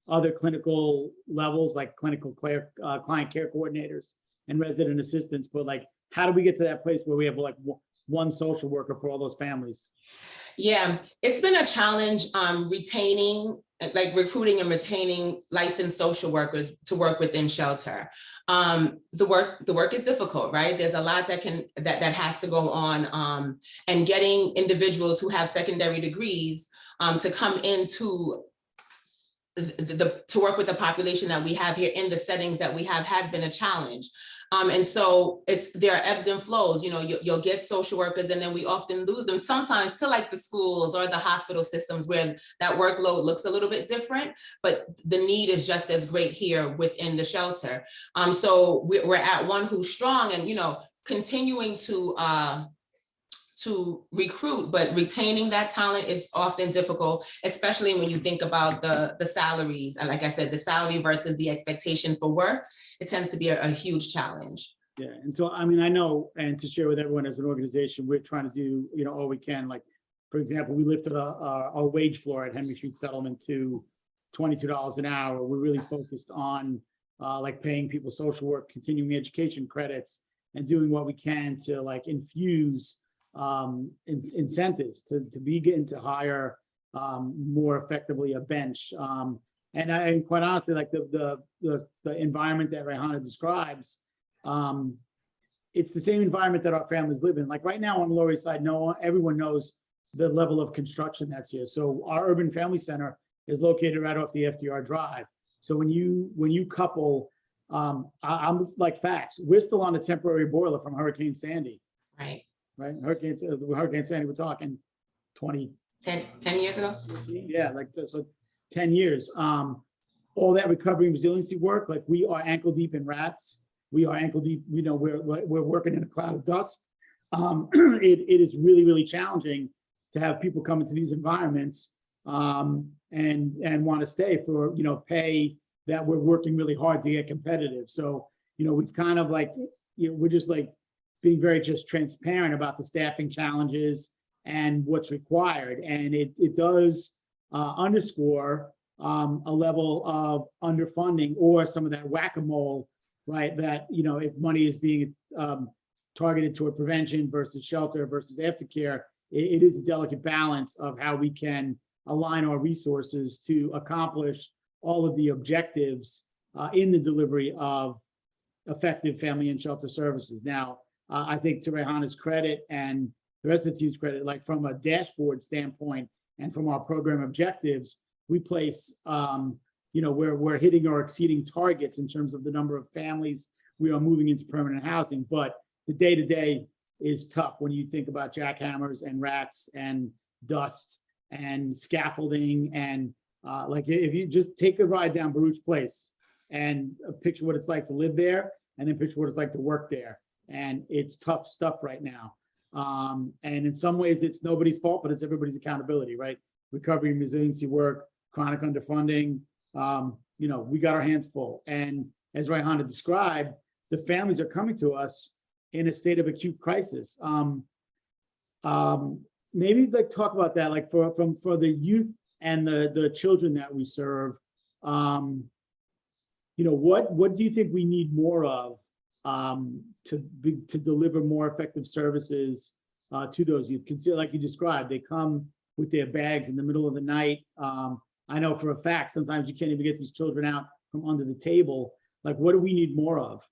other clinical levels, like clinical client care coordinators and resident assistants, but like, how do we get to that place where we have like 1 social worker for all those families? Yeah, it's been a challenge recruiting and retaining licensed social workers to work within shelter. The work is difficult, right? There's a lot that has to go on, and getting individuals who have secondary degrees to come into to work with the population that we have here in the settings that we have has been a challenge. And so there are ebbs and flows. You'll get social workers and then we often lose them sometimes to like the schools or the hospital systems where that workload looks a little bit different, but the need is just as great here within the shelter. So we're at 1 who's strong and, continuing to recruit, but retaining that talent is often difficult, especially when you think about the salaries. And like I said, the salary versus the expectation for work, it tends to be a huge challenge. Yeah, and so, I mean, I know, and to share with everyone as an organization, we're trying to do, all we can. Like, for example, we lifted our wage floor at Henry Street Settlement to $22 an hour. We're really focused on like paying people social work, continuing education credits, and doing what we can to like infuse incentives to begin to hire more effectively a bench. And quite honestly, like the environment that Rayhana describes, it's the same environment that our families live in. Like right now on the Lower East Side, everyone knows the level of construction that's here. So our Urban Family Center is located right off the FDR Drive. So when you couple, I'm just like facts. We're still on a temporary boiler from Hurricane Sandy. Right. Hurricane Sandy, we're talking 10 years ago. Yeah, like so 10 years. All that recovery and resiliency work, like we are ankle deep in rats. We are ankle deep, we're working in a cloud of dust. It is really, really challenging to have people come into these environments and want to stay for, pay that we're working really hard to get competitive. So, we've kind of like, we're just like being very just transparent about the staffing challenges and what's required. And it does underscore a level of underfunding or some of that whack-a-mole, right? That, if money is being targeted toward prevention versus shelter versus aftercare, it is a delicate balance of how we can align our resources to accomplish all of the objectives in the delivery of effective family and shelter services. Now, I think to Rehana's credit and the rest of the team's credit, like from a dashboard standpoint and from our program objectives, we place, we're hitting or exceeding targets in terms of the number of families we are moving into permanent housing. But the day-to-day is tough when you think about jackhammers and rats and dust and scaffolding. And like if you just take a ride down Baruch Place and picture what it's like to live there and then picture what it's like to work there. And it's tough stuff right now. And in some ways it's nobody's fault, but it's everybody's accountability, right? Recovery and resiliency work, chronic underfunding, we got our hands full. And as Rehana described, the families are coming to us in a state of acute crisis. Maybe like talk about that, like for the youth and the children that we serve. What do you think we need more of to deliver more effective services to those youth? Consider, like you described, they come with their bags in the middle of the night. I know for a fact, sometimes you can't even get these children out from under the table. Like, what do we need more of?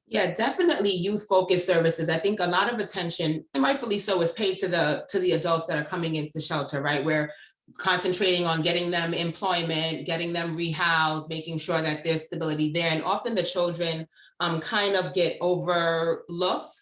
Yeah, definitely youth-focused services. I think a lot of attention, and rightfully so, is paid to the adults that are coming into shelter, right? We're concentrating on getting them employment, getting them rehoused, making sure that there's stability there. And often the children kind of get overlooked.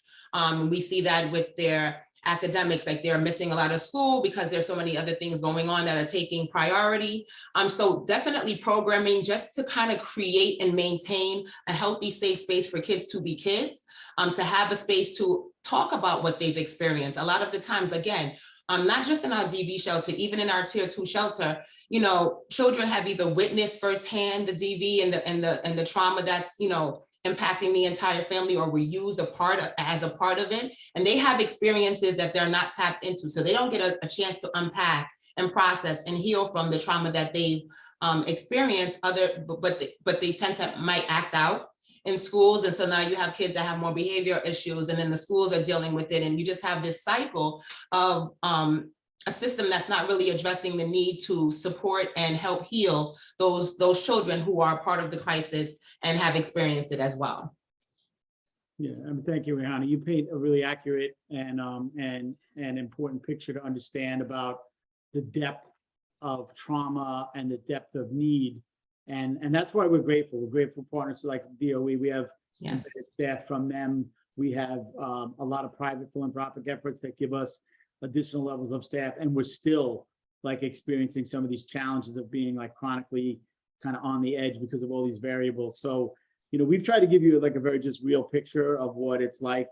We see that with their academics, like they're missing a lot of school because there's so many other things going on that are taking priority. So definitely programming just to kind of create and maintain a healthy, safe space for kids to be kids, to have a space to talk about what they've experienced. A lot of the times, again, not just in our DV shelter, even in our tier 2 shelter, children have either witnessed firsthand the DV and the trauma that's, impacting the entire family, or were used as a part of it. And they have experiences that they're not tapped into. So they don't get a chance to unpack and process and heal from the trauma that they've experienced, but they tend to might act out in schools. And so now you have kids that have more behavioral issues, and then the schools are dealing with it. And you just have this cycle of a system that's not really addressing the need to support and help heal those children who are part of the crisis and have experienced it as well. Yeah, thank you, Rehana. You paint a really accurate and important picture to understand about the depth of trauma and the depth of need. And that's why we're grateful. We're grateful for partners like DOE. We have staff from them. We have a lot of private philanthropic efforts that give us additional levels of staff. And we're still like experiencing some of these challenges of being like chronically kind of on the edge because of all these variables. So, we've tried to give you like a very just real picture of what it's like,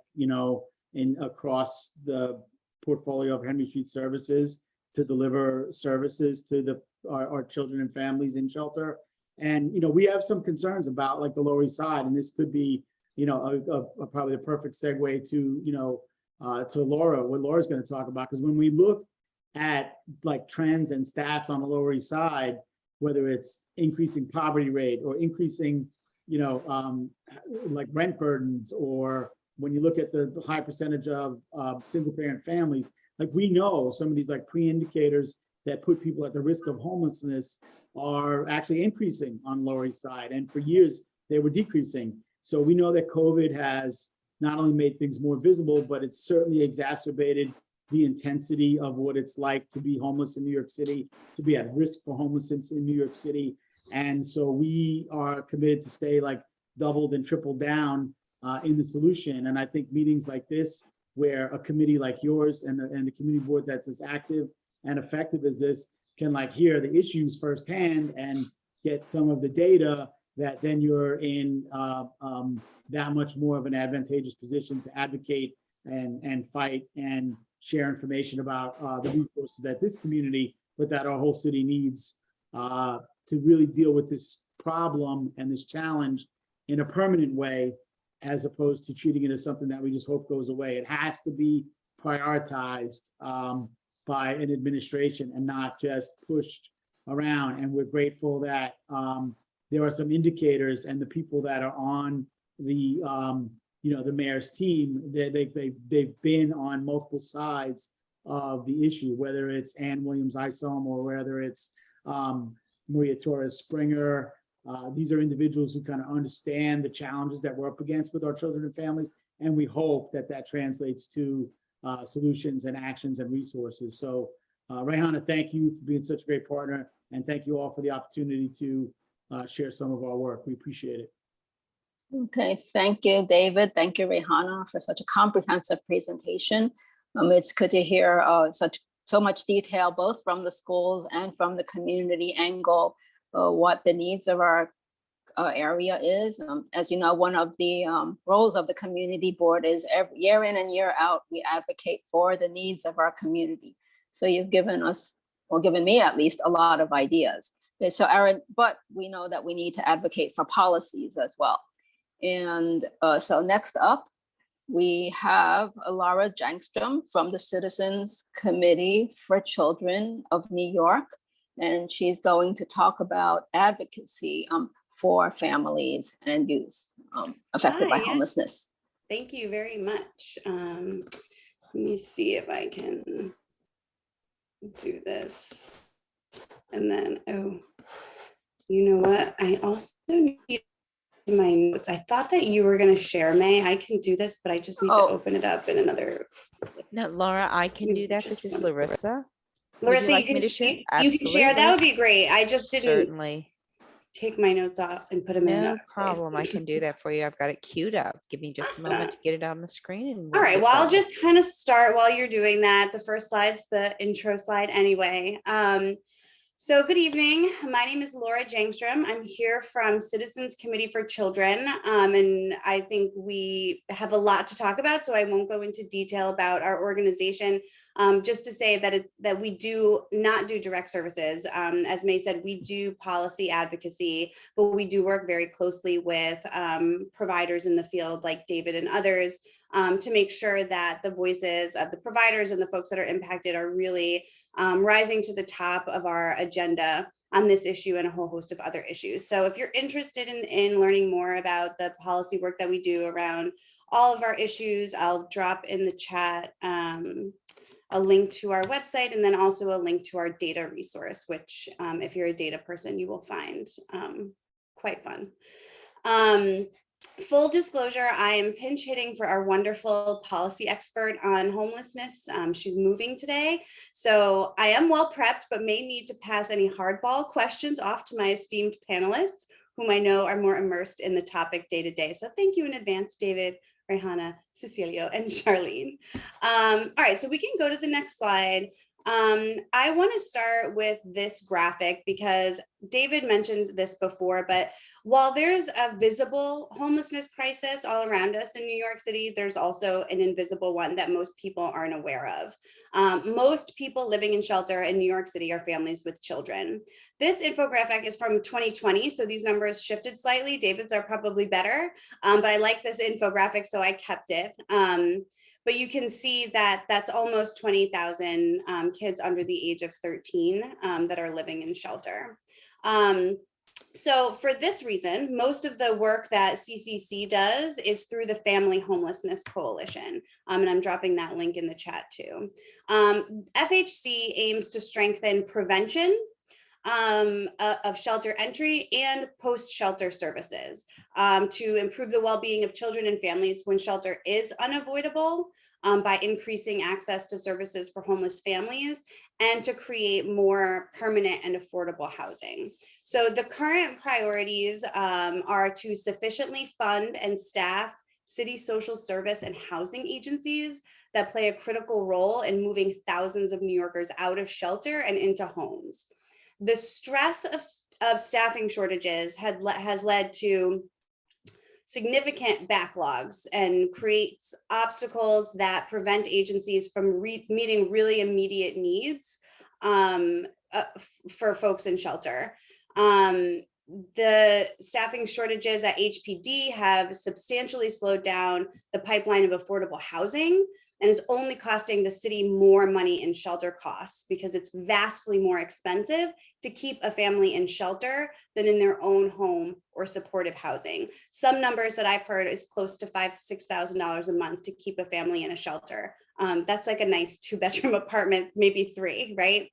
across the portfolio of Henry Street Services to deliver services to our children and families in shelter. And, we have some concerns about like the Lower East Side, and this could be, probably the perfect segue to, to Laura, what Laura's going to talk about. Because when we look at like trends and stats on the Lower East Side, whether it's increasing poverty rate or increasing, like rent burdens, or when you look at the high percentage of single parent families, like we know some of these like pre-indicators that put people at the risk of homelessness are actually increasing on Lower East Side. And for years they were decreasing. So we know that COVID has not only made things more visible, but it's certainly exacerbated the intensity of what it's like to be homeless in New York City, to be at risk for homelessness in New York City. And so we are committed to stay like doubled and tripled down in the solution. And I think meetings like this, where a committee like yours and the community board that's as active and effective as this can like hear the issues firsthand and get some of the data, that then you're in that much more of an advantageous position to advocate and fight and share information about the resources that this community, but that our whole city needs to really deal with this problem and this challenge in a permanent way, as opposed to treating it as something that we just hope goes away. It has to be prioritized by an administration and not just pushed around. And we're grateful that there are some indicators, and the people that are on the the mayor's team, they've been on multiple sides of the issue, whether it's Ann Williams Isom or whether it's Maria Torres Springer. These are individuals who kind of understand the challenges that we're up against with our children and families, and we hope that that translates to solutions and actions and resources. So Rayhana, thank you for being such a great partner, and thank you all for the opportunity to share some of our work. We appreciate it. Okay, thank you, David. Thank you, Rayhana, for such a comprehensive presentation. It's good to hear so much detail, both from the schools and from the community angle, what the needs of our area is. As you know, one of the roles of the community board is every year in and year out, we advocate for the needs of our community. So you've given us, well, given me at least, a lot of ideas. So Aaron, but we know that we need to advocate for policies as well. And so next up, we have Laura Jangstrom from the Citizens Committee for Children of New York, and she's going to talk about advocacy for families and youth affected by homelessness. Thank you very much. Let me see if I can do this. And then, oh, you know what? I also need my notes. I thought that you were going to share, May. I can do this, but I just need to open it up in another. No, Laura, I can do that. This is Larissa. Larissa, like me to share? You can share. That would be great. I just didn't Certainly. take my notes off and put them in. No problem. I can do that for you. I've got it queued up. Give me just a moment to get it on the screen. And all right. Well, I'll just kind of start while you're doing that. The first slide's the intro slide anyway. So good evening. My name is Laura Jangstrom. I'm here from Citizens Committee for Children. And I think we have a lot to talk about, so I won't go into detail about our organization. Just to say that we do not do direct services. As May said, we do policy advocacy, but we do work very closely with providers in the field like David and others to make sure that the voices of the providers and the folks that are impacted are really rising to the top of our agenda on this issue and a whole host of other issues. So if you're interested in learning more about the policy work that we do around all of our issues, I'll drop in the chat a link to our website, and then also a link to our data resource, which if you're a data person, you will find quite fun. Full disclosure, I am pinch hitting for our wonderful policy expert on homelessness. She's moving today, so I am well prepped, but may need to pass any hardball questions off to my esteemed panelists, whom I know are more immersed in the topic day to day. So thank you in advance, David, Rayhana, Cecilio, and Charlene. All right, so we can go to the next slide. I want to start with this graphic because David mentioned this before, but while there's a visible homelessness crisis all around us in New York City, there's also an invisible one that most people aren't aware of. Most people living in shelter in New York City are families with children. This infographic is from 2020, so these numbers shifted slightly. David's are probably better, but I like this infographic, so I kept it. But you can see that that's almost 20,000 kids under the age of 13 that are living in shelter. So for this reason, most of the work that CCC does is through the Family Homelessness Coalition. And I'm dropping that link in the chat too. FHC aims to strengthen prevention of shelter entry and post-shelter services to improve the well-being of children and families when shelter is unavoidable, by increasing access to services for homeless families, and to create more permanent and affordable housing. So the current priorities are to sufficiently fund and staff city social service and housing agencies that play a critical role in moving thousands of New Yorkers out of shelter and into homes. The stress of staffing shortages has led to significant backlogs and creates obstacles that prevent agencies from meeting really immediate needs for folks in shelter. The staffing shortages at HPD have substantially slowed down the pipeline of affordable housing and is only costing the city more money in shelter costs because it's vastly more expensive to keep a family in shelter than in their own home or supportive housing. Some numbers that I've heard is close to $5,000 to $6,000 a month to keep a family in a shelter. That's like a nice 2-bedroom apartment, maybe 3, right?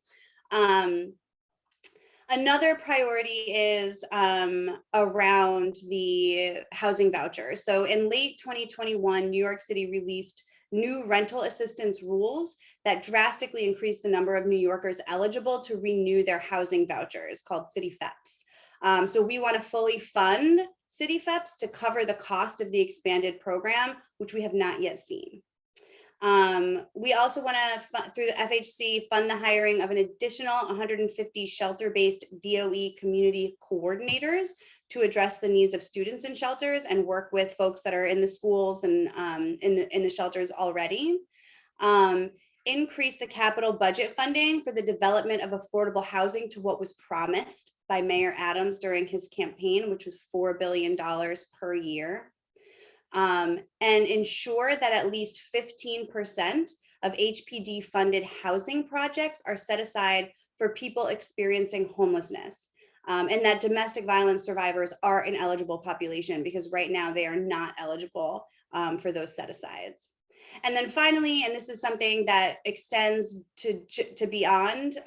Another priority is around the housing vouchers. So in late 2021, New York City released new rental assistance rules that drastically increased the number of New Yorkers eligible to renew their housing vouchers, called City FEPs. So we want to fully fund City FEPs to cover the cost of the expanded program, which we have not yet seen. We also want to, through the FHC, fund the hiring of an additional 150 shelter-based DOE community coordinators to address the needs of students in shelters and work with folks that are in the schools and in the shelters already. Increase the capital budget funding for the development of affordable housing to what was promised by Mayor Adams during his campaign, which was $4 billion per year. And ensure that at least 15% of HPD funded housing projects are set aside for people experiencing homelessness, and that domestic violence survivors are an eligible population, because right now they are not eligible for those set asides. And then finally, and this is something that extends to beyond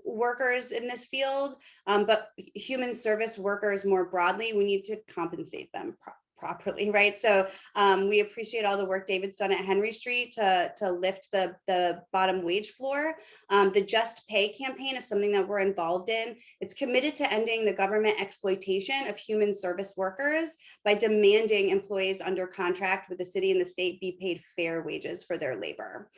workers in this field, but human service workers more broadly, we need to compensate them properly, right? So we appreciate all the work David's done at Henry Street to lift the bottom wage floor. The Just Pay campaign is something that we're involved in. It's committed to ending the government exploitation of human service workers by demanding employees under contract with the city and the state be paid fair wages for their labor.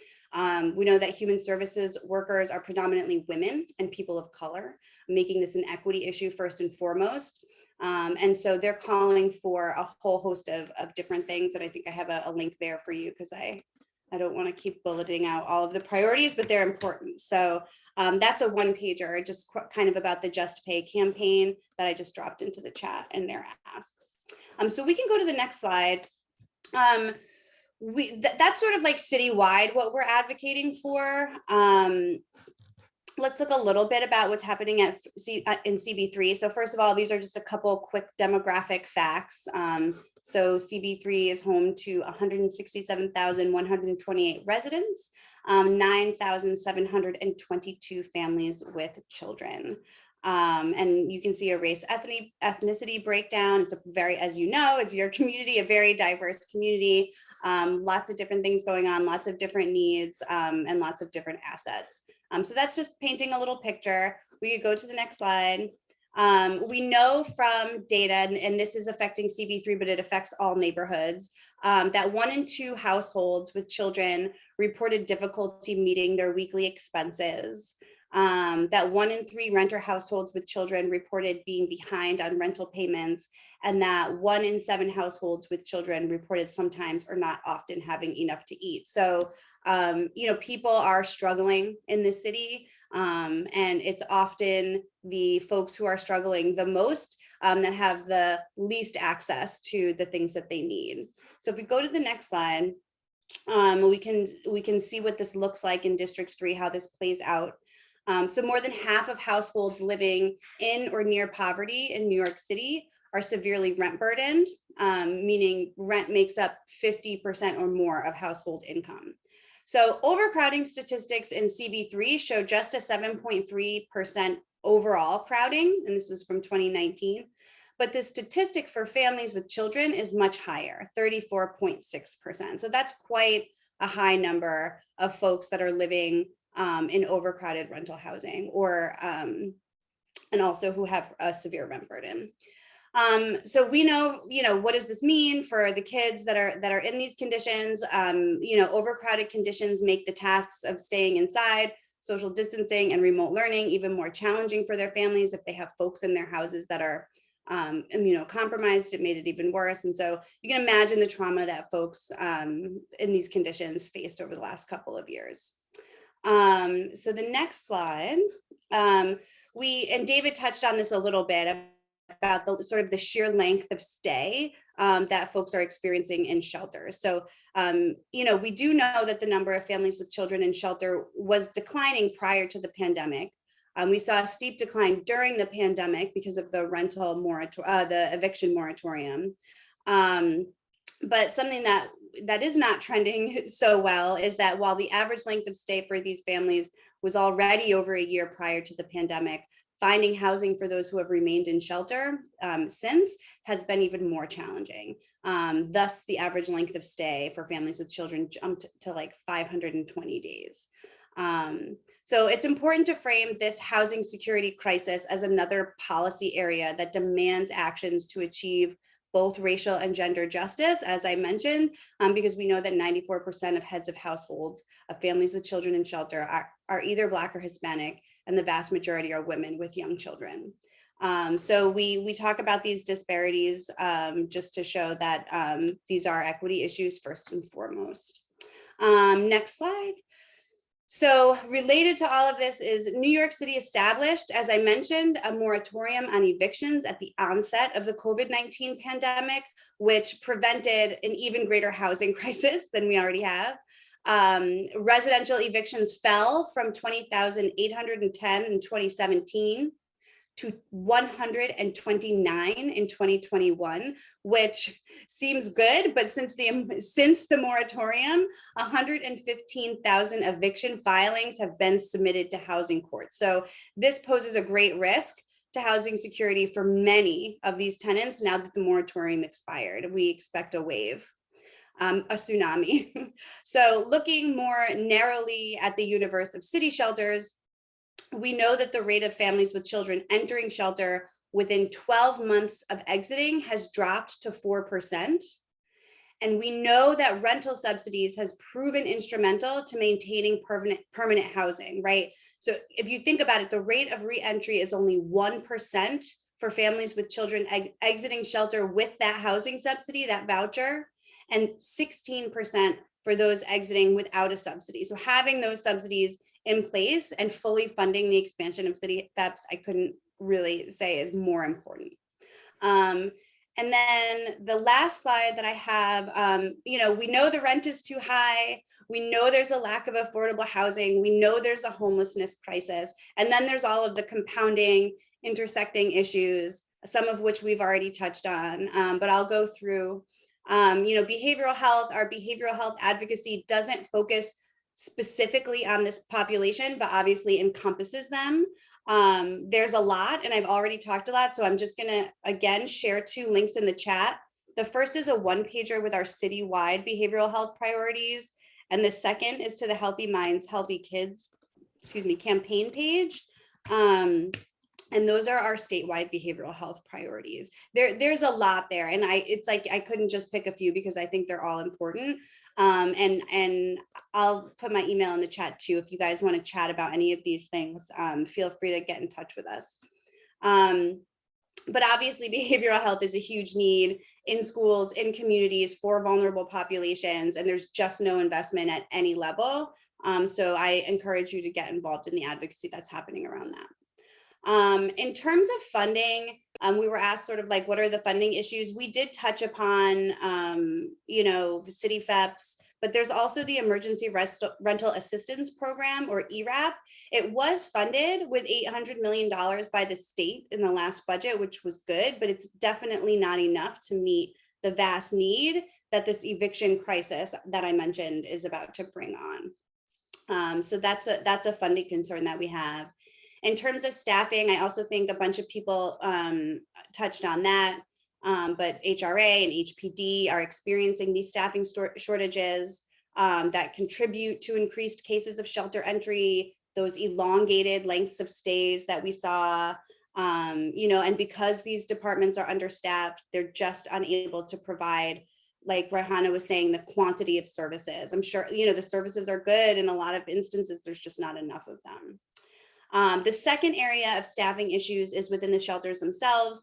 We know that human services workers are predominantly women and people of color, making this an equity issue first and foremost. And so they're calling for a whole host of different things. And I think I have a link there for you, because I don't want to keep bulleting out all of the priorities, but they're important. So that's a 1-pager, just kind of about the Just Pay campaign that I just dropped into the chat and their asks. So we can go to the next slide. That's sort of like citywide what we're advocating for. Let's look a little bit about what's happening in CB3. So first of all, these are just a couple quick demographic facts. So CB3 is home to 167,128 residents, 9,722 families with children. And you can see a race ethnicity breakdown. It's a very, as you know, it's your community, a very diverse community, lots of different things going on, lots of different needs, and lots of different assets. So that's just painting a little picture. We could go to the next slide. We know from data, and this is affecting CB3, but it affects all neighborhoods, that 1 in 2 households with children reported difficulty meeting their weekly expenses. That 1 in 3 renter households with children reported being behind on rental payments, and that 1 in 7 households with children reported sometimes or not often having enough to eat. So, you know, people are struggling in the city, and it's often the folks who are struggling the most that have the least access to the things that they need. So if we go to the next slide, we can see what this looks like in District 3, how this plays out. So more than half of households living in or near poverty in New York City are severely rent burdened, meaning rent makes up 50% or more of household income. So overcrowding statistics in CB3 show just a 7.3% overall crowding, and this was from 2019. But the statistic for families with children is much higher, 34.6%. So that's quite a high number of folks that are living in overcrowded rental housing, or and also who have a severe rent burden. So we know, you know, what does this mean for the kids that are in these conditions? You know, overcrowded conditions make the tasks of staying inside, social distancing, and remote learning even more challenging for their families. If they have folks in their houses that are immunocompromised, it made it even worse. And so you can imagine the trauma that folks in these conditions faced over the last couple of years. So the next slide, and David touched on this a little bit about the sort of the sheer length of stay that folks are experiencing in shelters. So, we do know that the number of families with children in shelter was declining prior to the pandemic. We saw a steep decline during the pandemic because of the the eviction moratorium. But something that is not trending so well is that while the average length of stay for these families was already over a year prior to the pandemic, finding housing for those who have remained in shelter since has been even more challenging. Thus, the average length of stay for families with children jumped to like 520 days. So it's important to frame this housing security crisis as another policy area that demands actions to achieve both racial and gender justice, as I mentioned, because we know that 94% of heads of households of families with children in shelter are either Black or Hispanic, and the vast majority are women with young children. So we talk about these disparities just to show that these are equity issues first and foremost. Next slide. So related to all of this is New York City established, as I mentioned, a moratorium on evictions at the onset of the COVID-19 pandemic, which prevented an even greater housing crisis than we already have. Residential evictions fell from 20,810 in 2017 to 129 in 2021, which seems good, but since the moratorium, 115,000 eviction filings have been submitted to housing courts. So this poses a great risk to housing security for many of these tenants now that the moratorium expired. We expect a wave. A tsunami. So looking more narrowly at the universe of city shelters, we know that the rate of families with children entering shelter within 12 months of exiting has dropped to 4%. And we know that rental subsidies has proven instrumental to maintaining permanent housing, right? So if you think about it, the rate of reentry is only 1% for families with children exiting shelter with that housing subsidy, that voucher, and 16% for those exiting without a subsidy. So having those subsidies in place and fully funding the expansion of city FEPs, I couldn't really say is more important. And then the last slide that I have, we know the rent is too high. We know there's a lack of affordable housing. We know there's a homelessness crisis. And then there's all of the compounding, intersecting issues, some of which we've already touched on, but I'll go through. Behavioral health, our behavioral health advocacy doesn't focus specifically on this population, but obviously encompasses them. There's a lot, and I've already talked a lot, so I'm just gonna, again, share 2 links in the chat. The first is a 1-pager with our citywide behavioral health priorities, and the second is to the Healthy Minds, Healthy Kids, campaign page. And those are our statewide behavioral health priorities. There's a lot there, and it's like I couldn't just pick a few because I think they're all important. And I'll put my email in the chat too. If you guys want to chat about any of these things, feel free to get in touch with us. But obviously behavioral health is a huge need in schools, in communities for vulnerable populations, and there's just no investment at any level. So I encourage you to get involved in the advocacy that's happening around that. In terms of funding, we were asked sort of like, what are the funding issues? We did touch upon, city FEPs, but there's also the Emergency Rental Assistance Program, or ERAP. It was funded with $800 million by the state in the last budget, which was good, but it's definitely not enough to meet the vast need that this eviction crisis that I mentioned is about to bring on. So that's a funding concern that we have. In terms of staffing, I also think a bunch of people touched on that, but HRA and HPD are experiencing these staffing shortages that contribute to increased cases of shelter entry, those elongated lengths of stays that we saw, and because these departments are understaffed, they're just unable to provide, like Rahana was saying, the quantity of services. I'm sure, the services are good. In a lot of instances, there's just not enough of them. The second area of staffing issues is within the shelters themselves.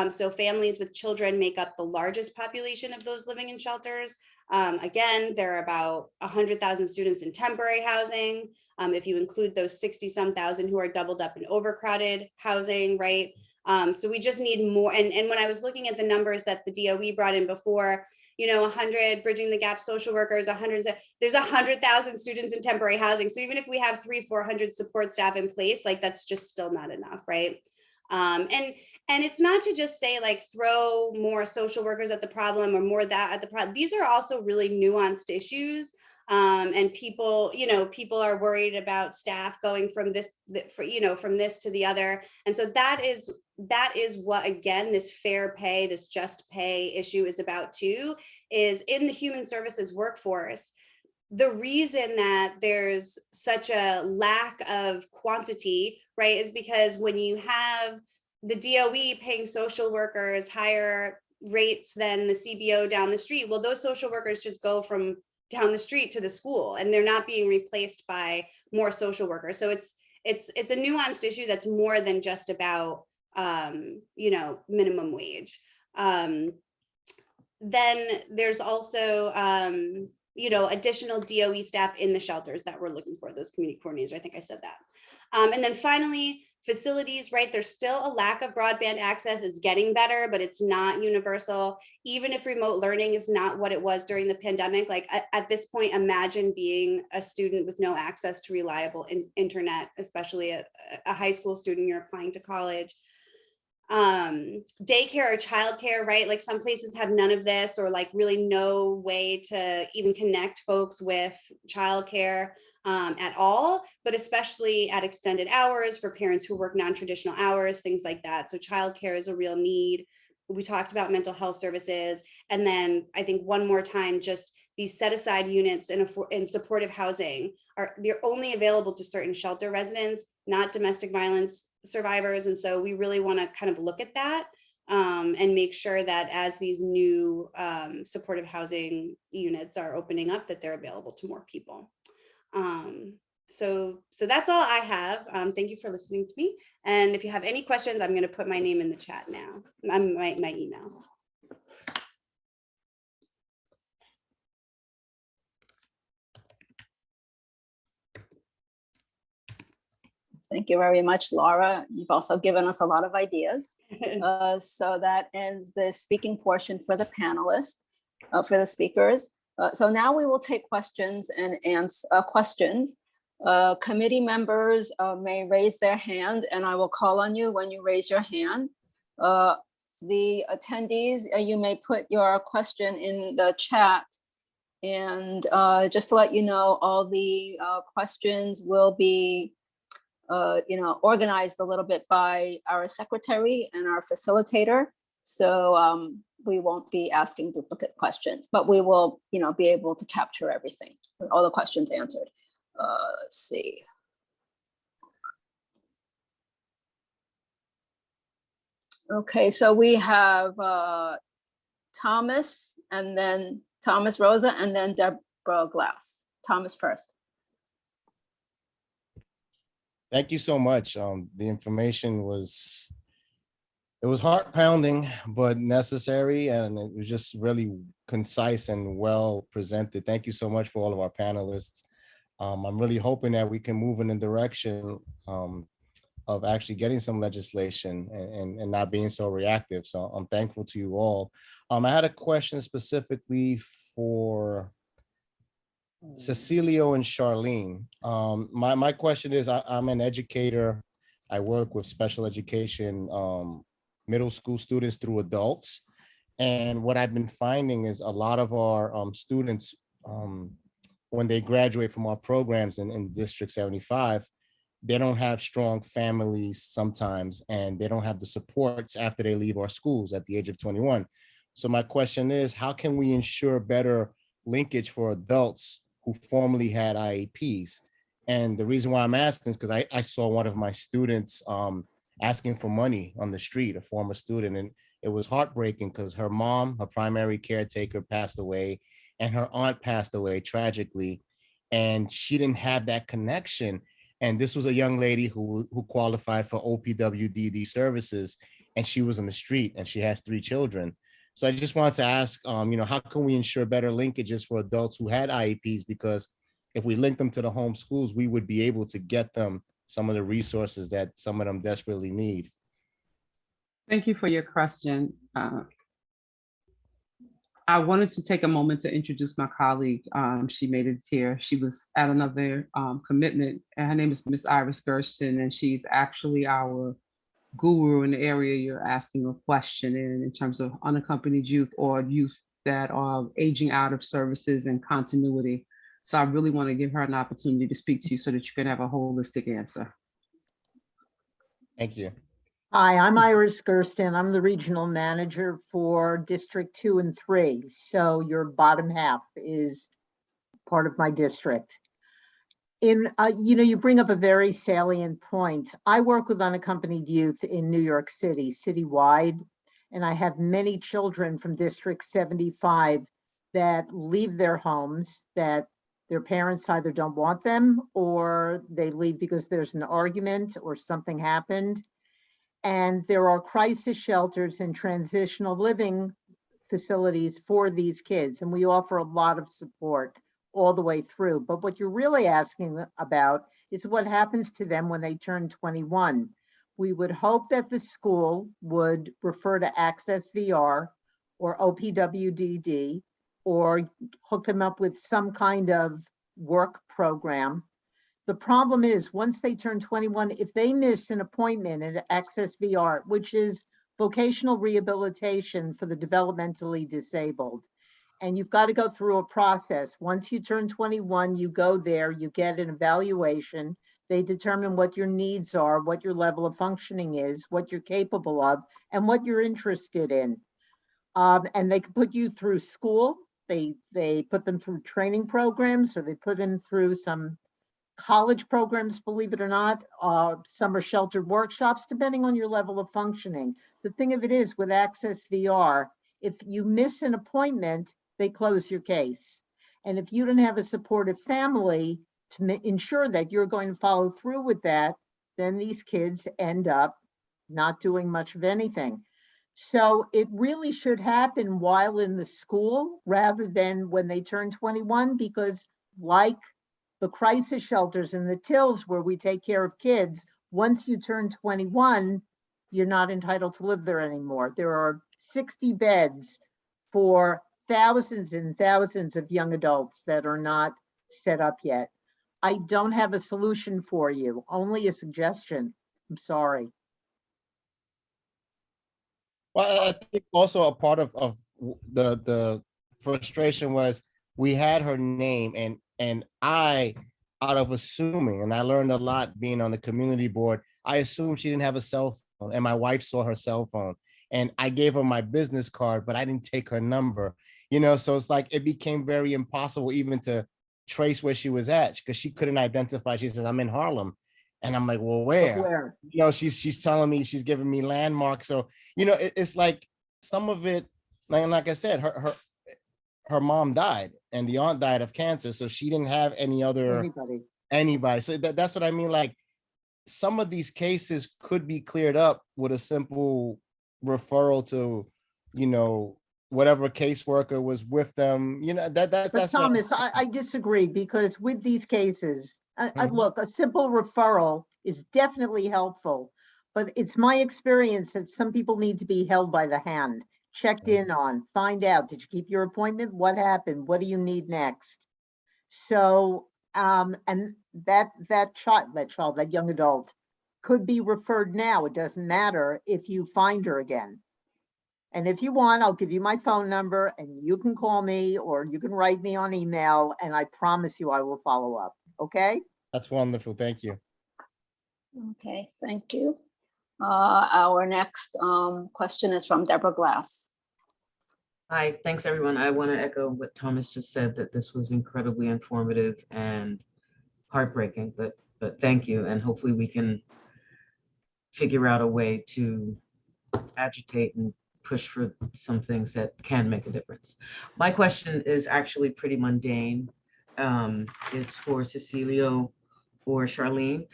So families with children make up the largest population of those living in shelters. Again, there are about 100,000 students in temporary housing. If you include those 60-some thousand who are doubled up in overcrowded housing, right? So we just need more. And when I was looking at the numbers that the DOE brought in before, 100 bridging the gap social workers, 100, there's 100,000 students in temporary housing. So even if we have 300-400 support staff in place, like that's just still not enough, right? And it's not to just say like throw more social workers at the problem or more that at the problem. These are also really nuanced issues. And people are worried about staff going from this, from this to the other. And so that is what, again, this fair pay, this just pay issue is about too, is in the human services workforce. The reason that there's such a lack of quantity, right, is because when you have the DOE paying social workers higher rates than the CBO down the street, well, those social workers just go from down the street to the school and they're not being replaced by more social workers. So it's a nuanced issue that's more than just about minimum wage. Then there's also additional DOE staff in the shelters that we're looking for, those community coordinators. I think I said that. And then finally, facilities, right? There's still a lack of broadband access. It's getting better, but it's not universal. Even if remote learning is not what it was during the pandemic, like at this point, imagine being a student with no access to reliable internet, especially a high school student, you're applying to college. Daycare or childcare, right? Like some places have none of this, or like really no way to even connect folks with childcare at all, but especially at extended hours for parents who work non-traditional hours, things like that. So childcare is a real need. We talked about mental health services. And then I think one more time, just these set aside units in supportive housing they're only available to certain shelter residents, not domestic violence survivors. And so we really want to kind of look at that and make sure that as these new supportive housing units are opening up, that they're available to more people. So that's all I have. Thank you for listening to me. And if you have any questions, I'm going to put my name in the chat now. My email. Thank you very much, Laura. You've also given us a lot of ideas. So that ends the speaking portion for the panelists, for the speakers. So now we will take questions and answer questions. Committee members may raise their hand and I will call on you when you raise your hand. The attendees, you may put your question in the chat. And just to let you know, all the questions will be organized a little bit by our secretary and our facilitator. So we won't be asking duplicate questions, but we will, be able to capture everything, all the questions answered. Let's see. Okay, so we have Thomas, and then Thomas Rosa, and then Deborah Glass. Thomas first. Thank you so much. The information was heart pounding, but necessary. And it was just really concise and well presented. Thank you so much for all of our panelists. I'm really hoping that we can move in the direction of actually getting some legislation and not being so reactive. So I'm thankful to you all. I had a question specifically for Cecilio and Charlene. My question is, I'm an educator. I work with special education, middle school students through adults. And what I've been finding is a lot of our students, when they graduate from our programs in District 75, they don't have strong families sometimes, and they don't have the supports after they leave our schools at the age of 21. So my question is, how can we ensure better linkage for adults who formerly had IEPs? And the reason why I'm asking is because I saw one of my students asking for money on the street, a former student, and it was heartbreaking because her mom, her primary caretaker, passed away, and her aunt passed away tragically, and she didn't have that connection. And this was a young lady who qualified for OPWDD services, and she was on the street, and she has 3 children. So I just wanted to ask, how can we ensure better linkages for adults who had IEPs? Because if we link them to the home schools, we would be able to get them some of the resources that some of them desperately need. Thank you for your question. I wanted to take a moment to introduce my colleague. She made it here. She was at another commitment, and her name is Miss Iris Gersten, and she's actually our guru in the area you're asking a question in terms of unaccompanied youth or youth that are aging out of services and continuity. So I really want to give her an opportunity to speak to you so that you can have a holistic answer. Thank you. Hi, I'm Iris Gersten. I'm the regional manager for District 2 and 3. So your bottom half is part of my district. You bring up a very salient point. I work with unaccompanied youth in New York City, citywide, and I have many children from District 75 that leave their homes, that their parents either don't want them or they leave because there's an argument or something happened. And there are crisis shelters and transitional living facilities for these kids. And we offer a lot of support all the way through. But what you're really asking about is what happens to them when they turn 21. We would hope that the school would refer to Access VR or OPWDD or hook them up with some kind of work program. The problem is once they turn 21, if they miss an appointment at Access VR, which is vocational rehabilitation for the developmentally disabled, and you've got to go through a process. Once you turn 21, you go there, you get an evaluation. They determine what your needs are, what your level of functioning is, what you're capable of, and what you're interested in. And they can put you through school. They put them through training programs, or they put them through some college programs, believe it or not, summer sheltered workshops, depending on your level of functioning. The thing of it is with Access VR, if you miss an appointment, they close your case. And if you don't have a supportive family to ensure that you're going to follow through with that, then these kids end up not doing much of anything. So it really should happen while in the school rather than when they turn 21, because like the crisis shelters and the TILs where we take care of kids, once you turn 21, you're not entitled to live there anymore. There are 60 beds for thousands and thousands of young adults that are not set up yet. I don't have a solution for you, only a suggestion. I'm sorry. Well, I think also a part of the frustration was we had her name and I, out of assuming, and I learned a lot being on the community board, I assumed she didn't have a cell phone and my wife saw her cell phone and I gave her my business card, but I didn't take her number, so it's like, it became very impossible even to trace where she was at because she couldn't identify. She says, I'm in Harlem. And I'm like, well, where? She's telling me, she's giving me landmarks. So, it's like some of it, like I said, her mom died and the aunt died of cancer. So she didn't have anybody. So that's what I mean. Like some of these cases could be cleared up with a simple referral to, whatever caseworker was with them, that's Thomas, I disagree because with these cases, look, a simple referral is definitely helpful, but it's my experience that some people need to be held by the hand, checked in on, find out, did you keep your appointment? What happened? What do you need next? So, and that young adult could be referred now. It doesn't matter if you find her again. And if you want, I'll give you my phone number and you can call me or you can write me on email and I promise you I will follow up. Okay? That's wonderful. Thank you. Okay, thank you. Our next question is from Deborah Glass. Hi, thanks everyone. I want to echo what Thomas just said, that this was incredibly informative and heartbreaking, but thank you. And hopefully we can figure out a way to agitate and push for some things that can make a difference. My question is actually pretty mundane. It's for Cecilio or Charlene.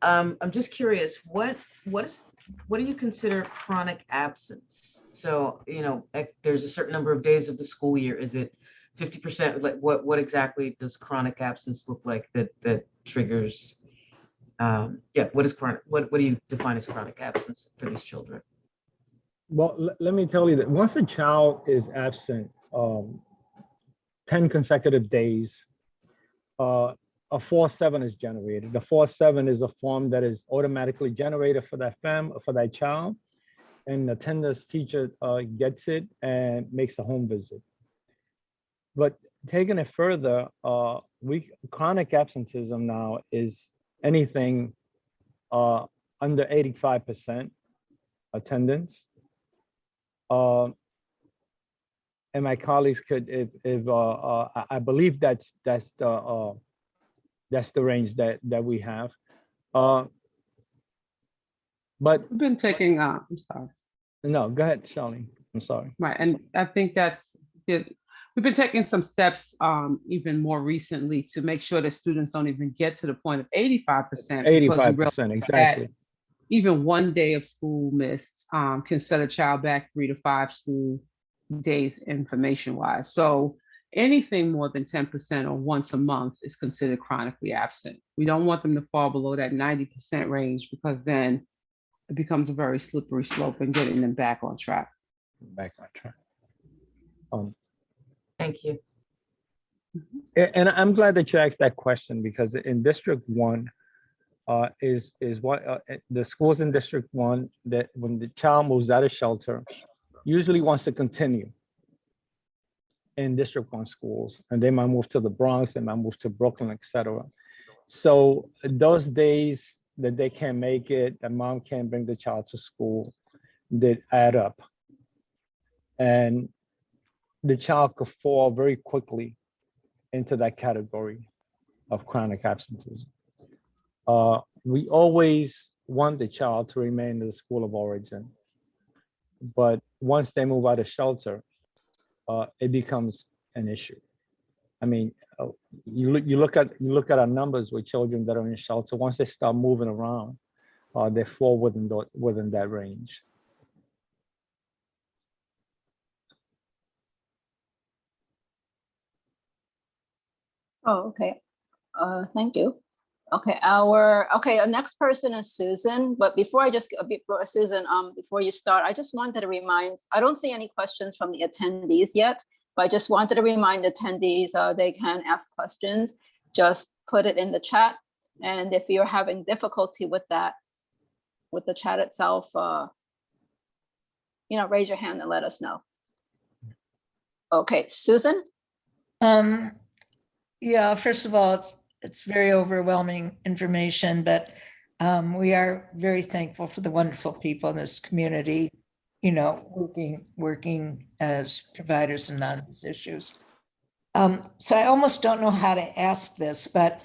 I'm just curious, what do you consider chronic absence? So, there's a certain number of days of the school year. Is it 50%? Like what exactly does chronic absence look like that triggers? What is chronic? What do you define as chronic absence for these children? Well, let me tell you that once a child is absent 10 consecutive days, a 4-7 is generated. The 4-7 is a form that is automatically generated for that child, and the attendance teacher gets it and makes a home visit. But taking it further, chronic absenteeism now is anything under 85% attendance. And my colleagues could, if I believe that's the range that we have. But We've been taking, I'm sorry. No, go ahead, Charlene. I'm sorry. Right, and I think that's it. We've been taking some steps even more recently to make sure that students don't even get to the point of 85%. 85%, exactly. Even one day of school missed can set a child back 3 to 5 school days information-wise. So anything more than 10% or once a month is considered chronically absent. We don't want them to fall below that 90% range, because then it becomes a very slippery slope in getting them back on track. Thank you. And I'm glad that you asked that question, because in District 1 is what the schools in District 1, that when the child moves out of shelter, usually wants to continue in District 1 schools, and they might move to the Bronx, they might move to Brooklyn, etc. So those days that they can't make it, the mom can't bring the child to school, they add up. And the child could fall very quickly into that category of chronic absenteeism. We always want the child to remain in the school of origin, but once they move out of shelter, it becomes an issue. I mean, you look at our numbers with children that are in shelter. Once they start moving around, they fall within that range. Oh, okay. Thank you. Okay, our next person is Susan. But before Susan, before you start, I just wanted to remind, I don't see any questions from the attendees yet, but I just wanted to remind attendees they can ask questions. Just put it in the chat. And if you're having difficulty with that, with the chat itself, raise your hand and let us know. Okay, Susan? Yeah, first of all, it's very overwhelming information, but we are very thankful for the wonderful people in this community, working as providers and on these issues. So I almost don't know how to ask this, but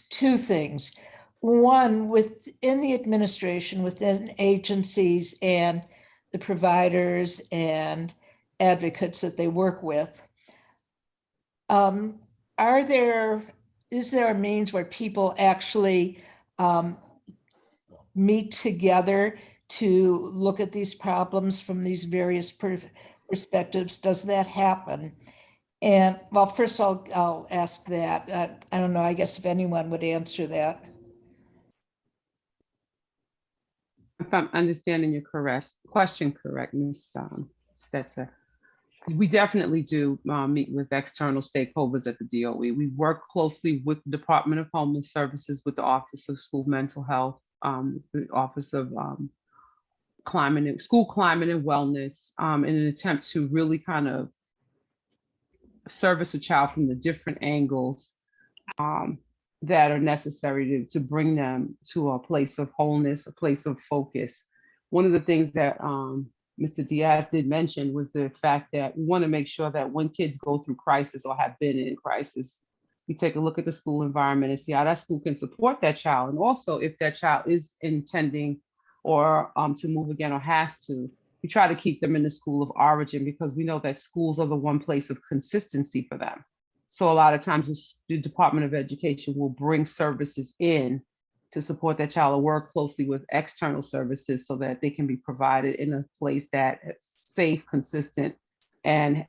two things. One, within the administration, within agencies and the providers and advocates that they work with, is there a means where people actually meet together to look at these problems from these various perspectives? Does that happen? And well, first I'll ask that. I don't know, I guess if anyone would answer that. If I'm understanding your question correct, Ms. Stetzer, we definitely do meet with external stakeholders at the DOE. We work closely with the Department of Homeless Services, with the Office of School Mental Health, the Office of School Climate and Wellness, in an attempt to really kind of service a child from the different angles that are necessary to bring them to a place of wholeness, a place of focus. One of the things that Mr. Diaz did mention was the fact that we want to make sure that when kids go through crisis or have been in crisis, we take a look at the school environment and see how that school can support that child. And also, if that child is intending or to move again or has to, we try to keep them in the school of origin, because we know that schools are the one place of consistency for them. So a lot of times the Department of Education will bring services in to support that child or work closely with external services so that they can be provided in a place that is safe, consistent, and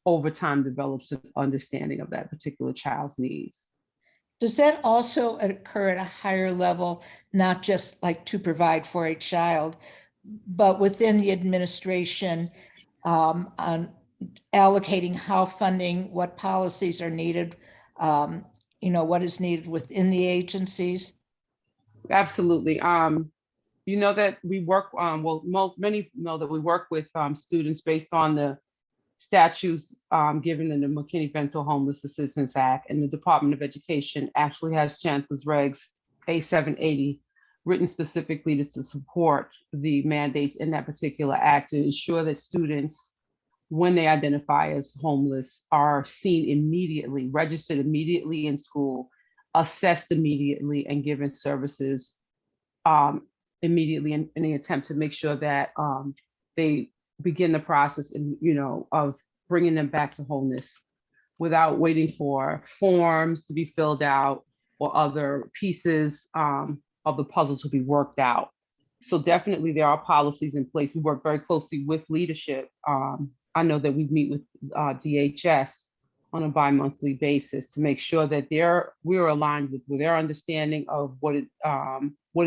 over time develops an understanding of that particular child's needs. Does that also occur at a higher level, not just like to provide for a child, but within the administration, on allocating how funding, what policies are needed, what is needed within the agencies? Absolutely. You know that we work, well, many know that we work with students based on the statutes given in the McKinney-Vento Homeless Assistance Act, and the Department of Education actually has Chancellor's Regs A780 written specifically to support the mandates in that particular act to ensure that students, when they identify as homeless, are seen immediately, registered immediately in school, assessed immediately, and given services immediately in the attempt to make sure that they begin the process of bringing them back to wholeness without waiting for forms to be filled out or other pieces of the puzzle to be worked out. So definitely there are policies in place. We work very closely with leadership. I know that we meet with DHS on a bi-monthly basis to make sure that we're aligned with their understanding of what it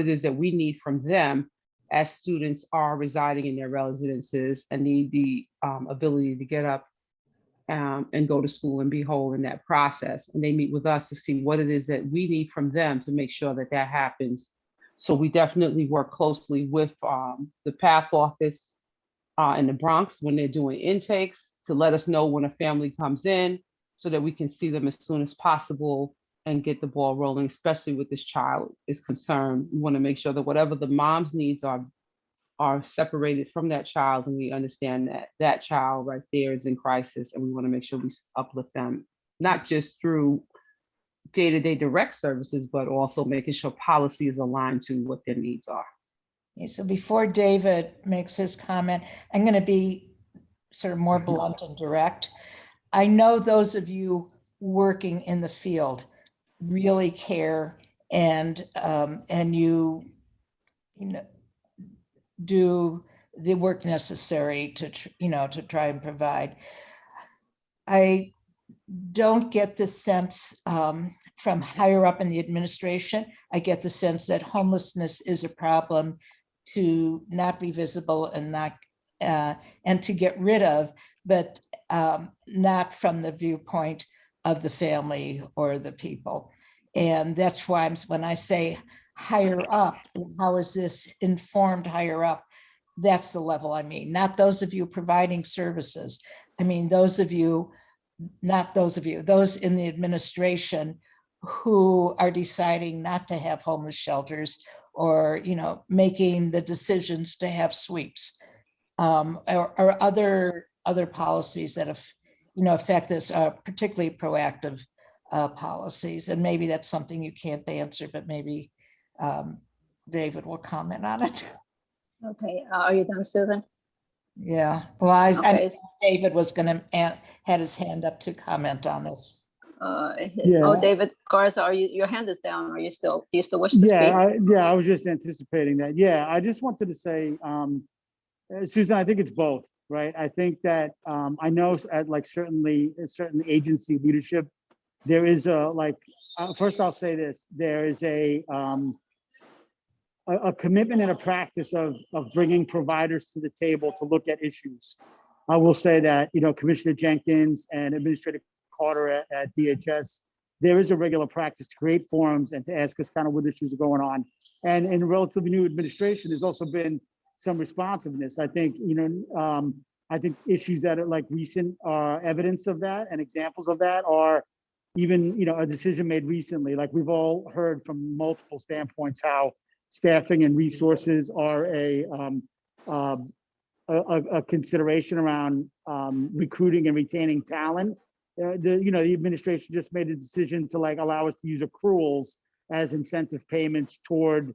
is that we need from them as students are residing in their residences and need the ability to get up and go to school and be whole in that process. And they meet with us to see what it is that we need from them to make sure that that happens. So we definitely work closely with the PATH office in the Bronx when they're doing intakes to let us know when a family comes in so that we can see them as soon as possible and get the ball rolling, especially with this child is concerned. We want to make sure that whatever the mom's needs are separated from that child, and we understand that that child right there is in crisis, and we want to make sure we uplift them, not just through day-to-day direct services, but also making sure policy is aligned to what their needs are. Okay, so before David makes his comment, I'm going to be sort of more blunt and direct. I know those of you working in the field really care and you do the work necessary to try and provide. I don't get the sense from higher up in the administration. I get the sense that homelessness is a problem to not be visible and not and to get rid of, but not from the viewpoint of the family or the people. And that's why when I say higher up, how is this informed higher up? That's the level I mean, not those of you providing services. I mean, those of you, not those of you, those in the administration who are deciding not to have homeless shelters or, making the decisions to have sweeps or other policies that affect this, particularly proactive policies. And maybe that's something you can't answer, but maybe David will comment on it. Okay, are you done, Susan? Yeah, well, I Okay. David was going to had his hand up to comment on this. Yeah. Oh, David Garza, your hand is down. Do you still wish to speak? I was just anticipating that. Yeah, I just wanted to say, Susan, I think it's both, right? I think that I know at certainly certain agency leadership, there is first I'll say this, there is a commitment and a practice of bringing providers to the table to look at issues. I will say that, Commissioner Jenkins and Administrator Carter at DHS, there is a regular practice to create forums and to ask us kind of what issues are going on. And in relatively new administration, there's also been some responsiveness. I think, I think issues that are like recent evidence of that and examples of that are even, a decision made recently. Like we've all heard from multiple standpoints how staffing and resources are a consideration around recruiting and retaining talent. The administration just made a decision to allow us to use accruals as incentive payments toward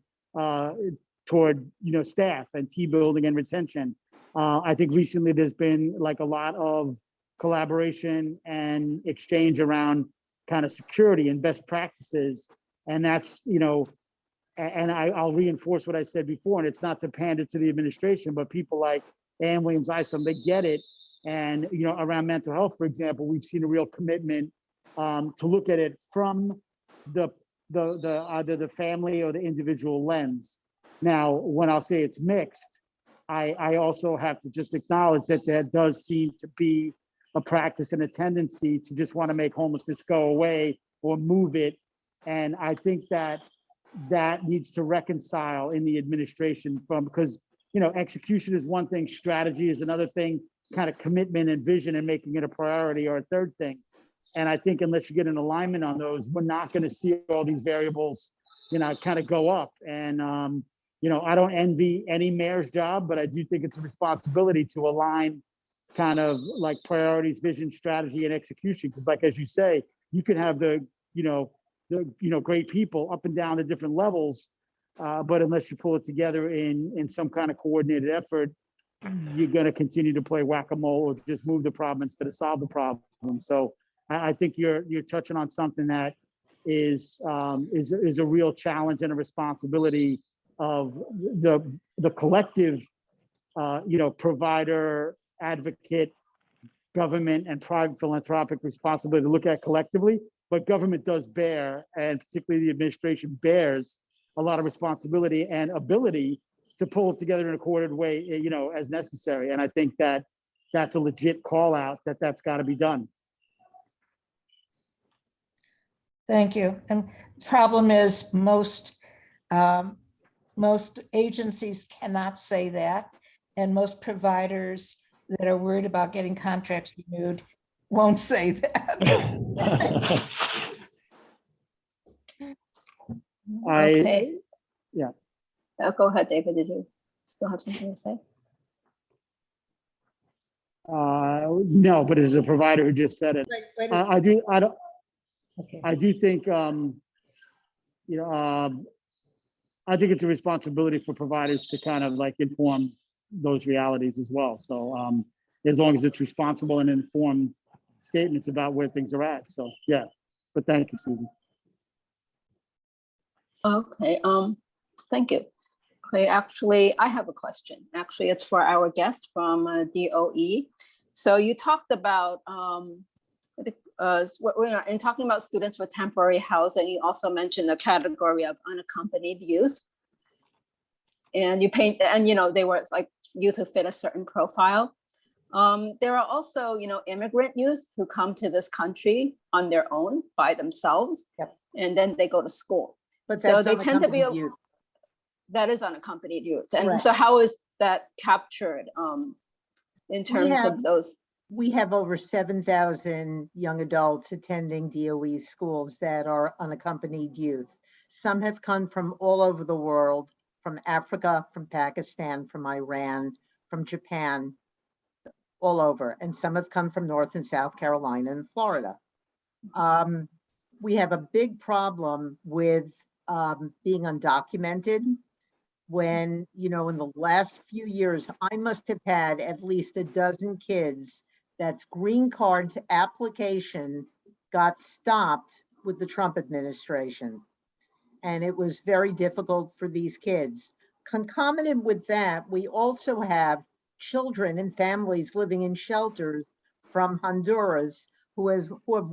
staff and team building and retention. I think recently there's been a lot of collaboration and exchange around kind of security and best practices, and that's and I'll reinforce what I said before, and it's not to pander to the administration, but people like Ann Williams Isom, they get it. And around mental health, for example, we've seen a real commitment to look at it from the either the family or the individual lens. Now, when I'll say it's mixed, I also have to just acknowledge that there does seem to be a practice and a tendency to just want to make homelessness go away or move it. And I think that that needs to reconcile in the administration because, execution is one thing, strategy is another thing, kind of commitment and vision and making it a priority or a third thing. And I think unless you get an alignment on those, we're not going to see all these variables, kind of go up. And, I don't envy any mayor's job, but I do think it's a responsibility to align kind of like priorities, vision, strategy, and execution. Because like, as you say, you can have the great people up and down the different levels, but unless you pull it together in some kind of coordinated effort, you're going to continue to play whack-a-mole or just move the problem instead of solve the problem. So I think you're touching on something that is a real challenge and a responsibility of the collective, provider, advocate, government, and private philanthropic responsibility to look at collectively. But government does bear, and particularly the administration bears, a lot of responsibility and ability to pull it together in a coordinated way, as necessary. And I think that that's a legit call out that's got to be done. Thank you. And the problem is most agencies cannot say that, and most providers that are worried about getting contracts renewed won't say that. Okay. Yeah. Go ahead, David. Did you still have something to say? No, but as a provider who just said it, I do think, I think it's a responsibility for providers to kind of like inform those realities as well. So as long as it's responsible and informed statements about where things are at. So yeah, but thank you, Susan. Okay, thank you. Okay, actually, I have a question. Actually, it's for our guest from DOE. So you talked about, in talking about students with temporary housing, you also mentioned the category of unaccompanied youth. And you paint, and they were like youth who fit a certain profile. There are also, immigrant youth who come to this country on their own by themselves, Yep. And then they go to school. But So that's they tend to be unaccompanied youth. That is unaccompanied youth. And Correct. so how is that captured in terms of those? We have over 7,000 young adults attending DOE schools that are unaccompanied youth. Some have come from all over the world, from Africa, from Pakistan, from Iran, from Japan, all over. And some have come from North and South Carolina and Florida. We have a big problem with being undocumented. When, in the last few years, I must have had at least a dozen kids that's green cards application got stopped with the Trump administration. And it was very difficult for these kids. Concomitant with that, we also have children and families living in shelters from Honduras who have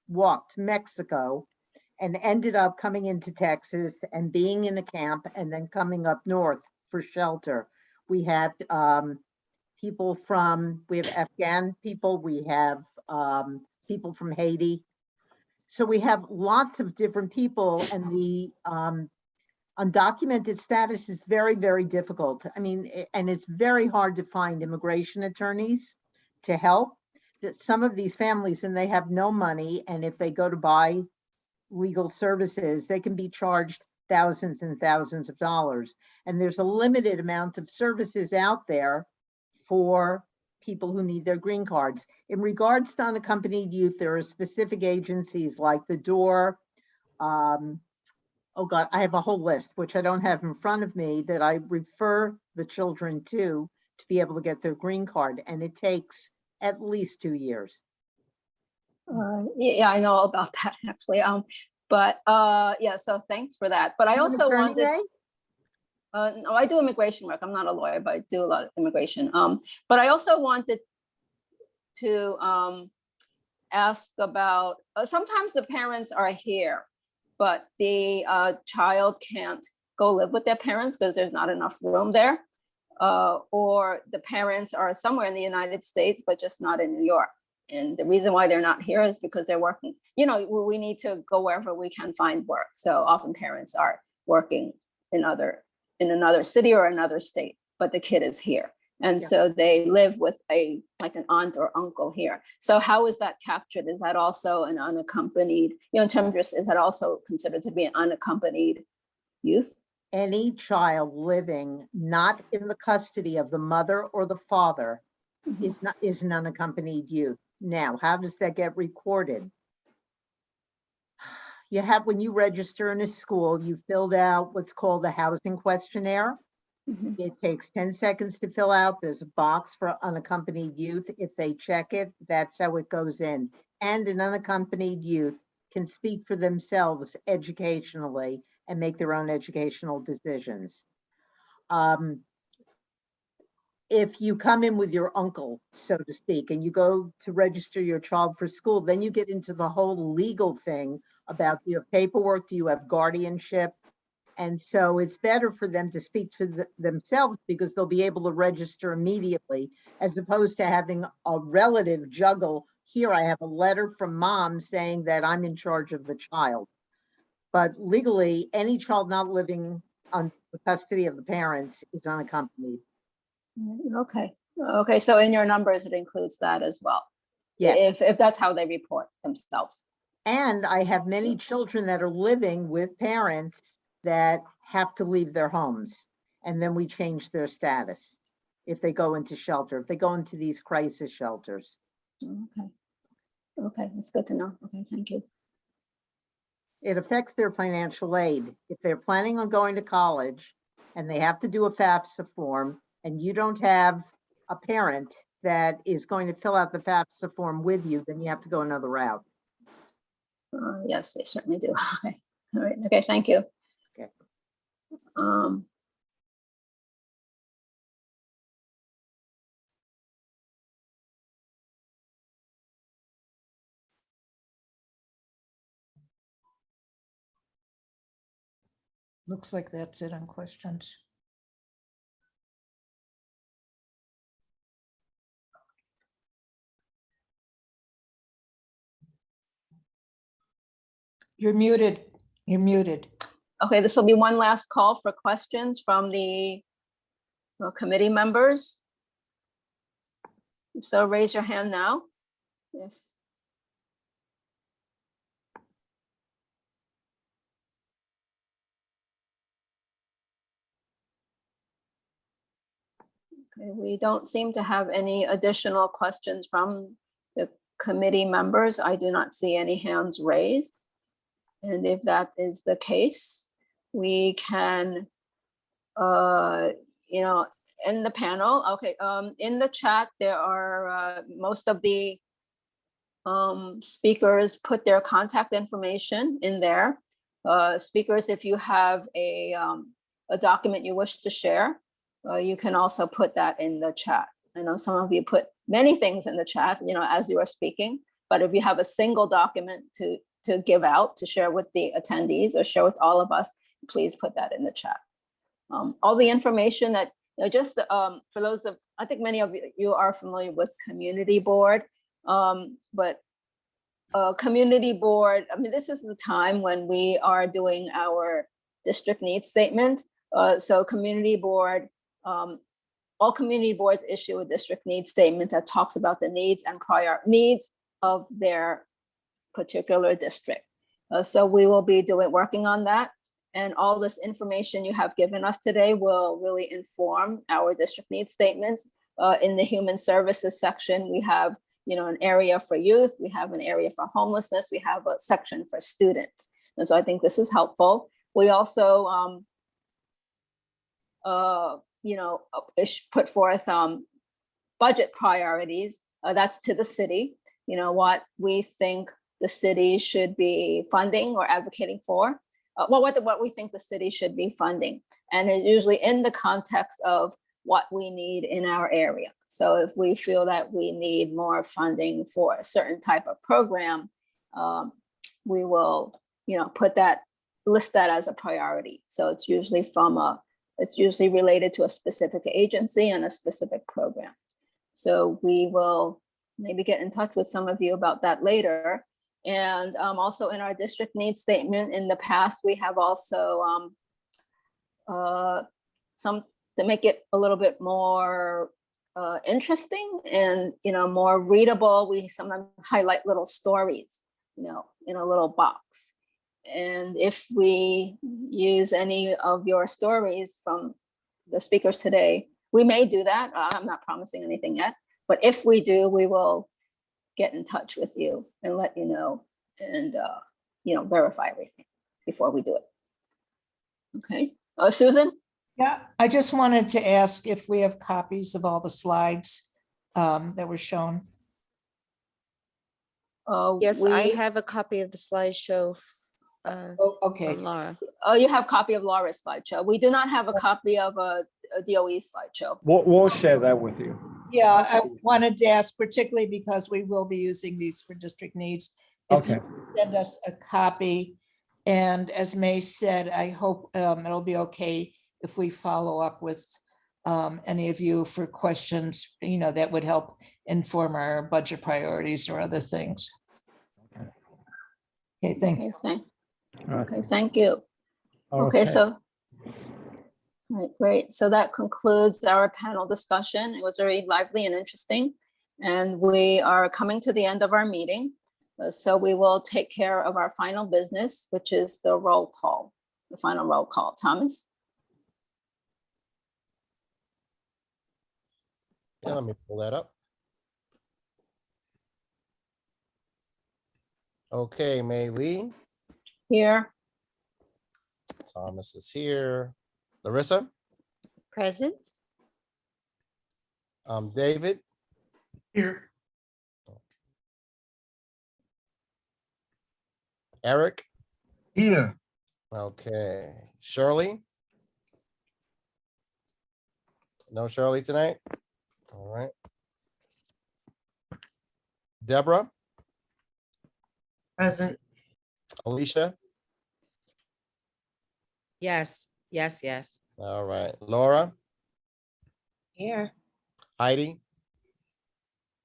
walked to Mexico and ended up coming into Texas and being in a camp and then coming up north for shelter. We have we have Afghan people, we have people from Haiti. So we have lots of different people, and the undocumented status is very, very difficult. I mean, and it's very hard to find immigration attorneys to help some of these families, and they have no money. And if they go to buy legal services, they can be charged thousands and thousands of dollars. And there's a limited amount of services out there for people who need their green cards. In regards to unaccompanied youth, there are specific agencies like the DOOR. Oh God, I have a whole list, which I don't have in front of me, that I refer the children to be able to get their green card. And it takes at least 2 years. Yeah, I know about that actually. Yeah, so thanks for that. But I also wanted, no, I do immigration work. I'm not a lawyer, but I do a lot of immigration. But I also wanted to ask about, sometimes the parents are here, but the child can't go live with their parents because there's not enough room there. or the parents are somewhere in the United States, but just not in New York. And the reason why they're not here is because they're working. We need to go wherever we can find work. So often parents are working in another city or another state, but the kid is here. And so they live with like an aunt or uncle here. So how is that captured? Is that also an unaccompanied, in terms of, is that also considered to be an unaccompanied youth? Any child living not in the custody of the mother or the father is an unaccompanied youth. Now, how does that get recorded? You have, when you register in a school, you filled out what's called the housing questionnaire. It takes 10 seconds to fill out. There's a box for unaccompanied youth. If they check it, that's how it goes in. And an unaccompanied youth can speak for themselves educationally and make their own educational decisions. If you come in with your uncle, so to speak, and you go to register your child for school, then you get into the whole legal thing about, do you have paperwork? Do you have guardianship? And so it's better for them to speak for themselves, because they'll be able to register immediately, as opposed to having a relative juggle. Here, I have a letter from mom saying that I'm in charge of the child. But legally, any child not living on the custody of the parents is unaccompanied. Okay, so in your numbers, it includes that as well. Yes. If that's how they report themselves. And I have many children that are living with parents that have to leave their homes, and then we change their status if they go into shelter, if they go into these crisis shelters. Okay, that's good to know. Okay, thank you. It affects their financial aid. If they're planning on going to college and they have to do a FAFSA form, and you don't have a parent that is going to fill out the FAFSA form with you, then you have to go another route. Yes, they certainly do. Okay, all right. Okay, thank you. Okay. Looks like that's it on questions. You're muted. You're muted. Okay, this will be one last call for questions from the committee members. So raise your hand now. Okay, we don't seem to have any additional questions from the committee members. I do not see any hands raised. And if that is the case, we can, in the panel, okay, in the chat, there are most of the speakers put their contact information in there. Speakers, if you have a document you wish to share, you can also put that in the chat. I know some of you put many things in the chat, as you are speaking, but if you have a single document to give out, to share with the attendees or share with all of us, please put that in the chat. All the information that, just for those of, I think many of you are familiar with community board, but community board, this is the time when we are doing our district needs statement. So community board, all community boards issue a district needs statement that talks about the needs and prior needs of their particular district. So we will be working on that. And all this information you have given us today will really inform our district needs statements. In the human services section, we have an area for youth, we have an area for homelessness, we have a section for students. And so I think this is helpful. We also put forth budget priorities. That's to the city, what we think the city should be funding or advocating for. What we think the city should be funding. And it's usually in the context of what we need in our area. So if we feel that we need more funding for a certain type of program, we will, list that as a priority. So it's usually from a It's usually related to a specific agency and a specific program. So we will maybe get in touch with some of you about that later. And also in our district needs statement in the past, we have also some to make it a little bit more interesting and more readable. We sometimes highlight little stories, in a little box. And if we use any of your stories from the speakers today, we may do that. I'm not promising anything yet, but if we do, we will get in touch with you and let you know and verify everything before we do it. Okay, Susan? Yeah, I just wanted to ask if we have copies of all the slides that were shown. Yes, I We, have a copy of the slideshow. Oh, okay. From Laura. you have a copy of Laura's slideshow. We do not have a copy of a DOE slideshow. We'll share that with you. Yeah, I wanted to ask particularly because we will be using these for district needs. If you Okay. could send us a copy, and as May said, I hope it'll be okay if we follow up with any of you for questions, that would help inform our budget priorities or other things. Okay, thank you. Okay, thank you. Okay, so, all right, great. So that concludes our panel discussion. It was very lively and interesting. And we are coming to the end of our meeting. So we will take care of our final business, which is the roll call, the final roll call. Thomas? Yeah, let me pull that up. Okay, May Lee, Here. Thomas is here. Larissa, Present. David, Here. Eric, Here. okay, Shirley. No Shirley tonight? All right. Deborah, Present. Alicia, Yes, yes, yes. all right, Laura, Here. Heidi,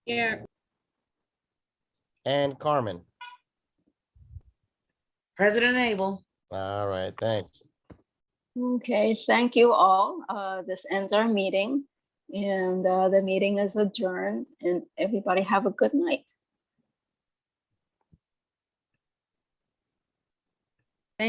Here. and Carmen. President Abel. All right, thanks. Okay, thank you all. This ends our meeting and the meeting is adjourned and everybody have a good night.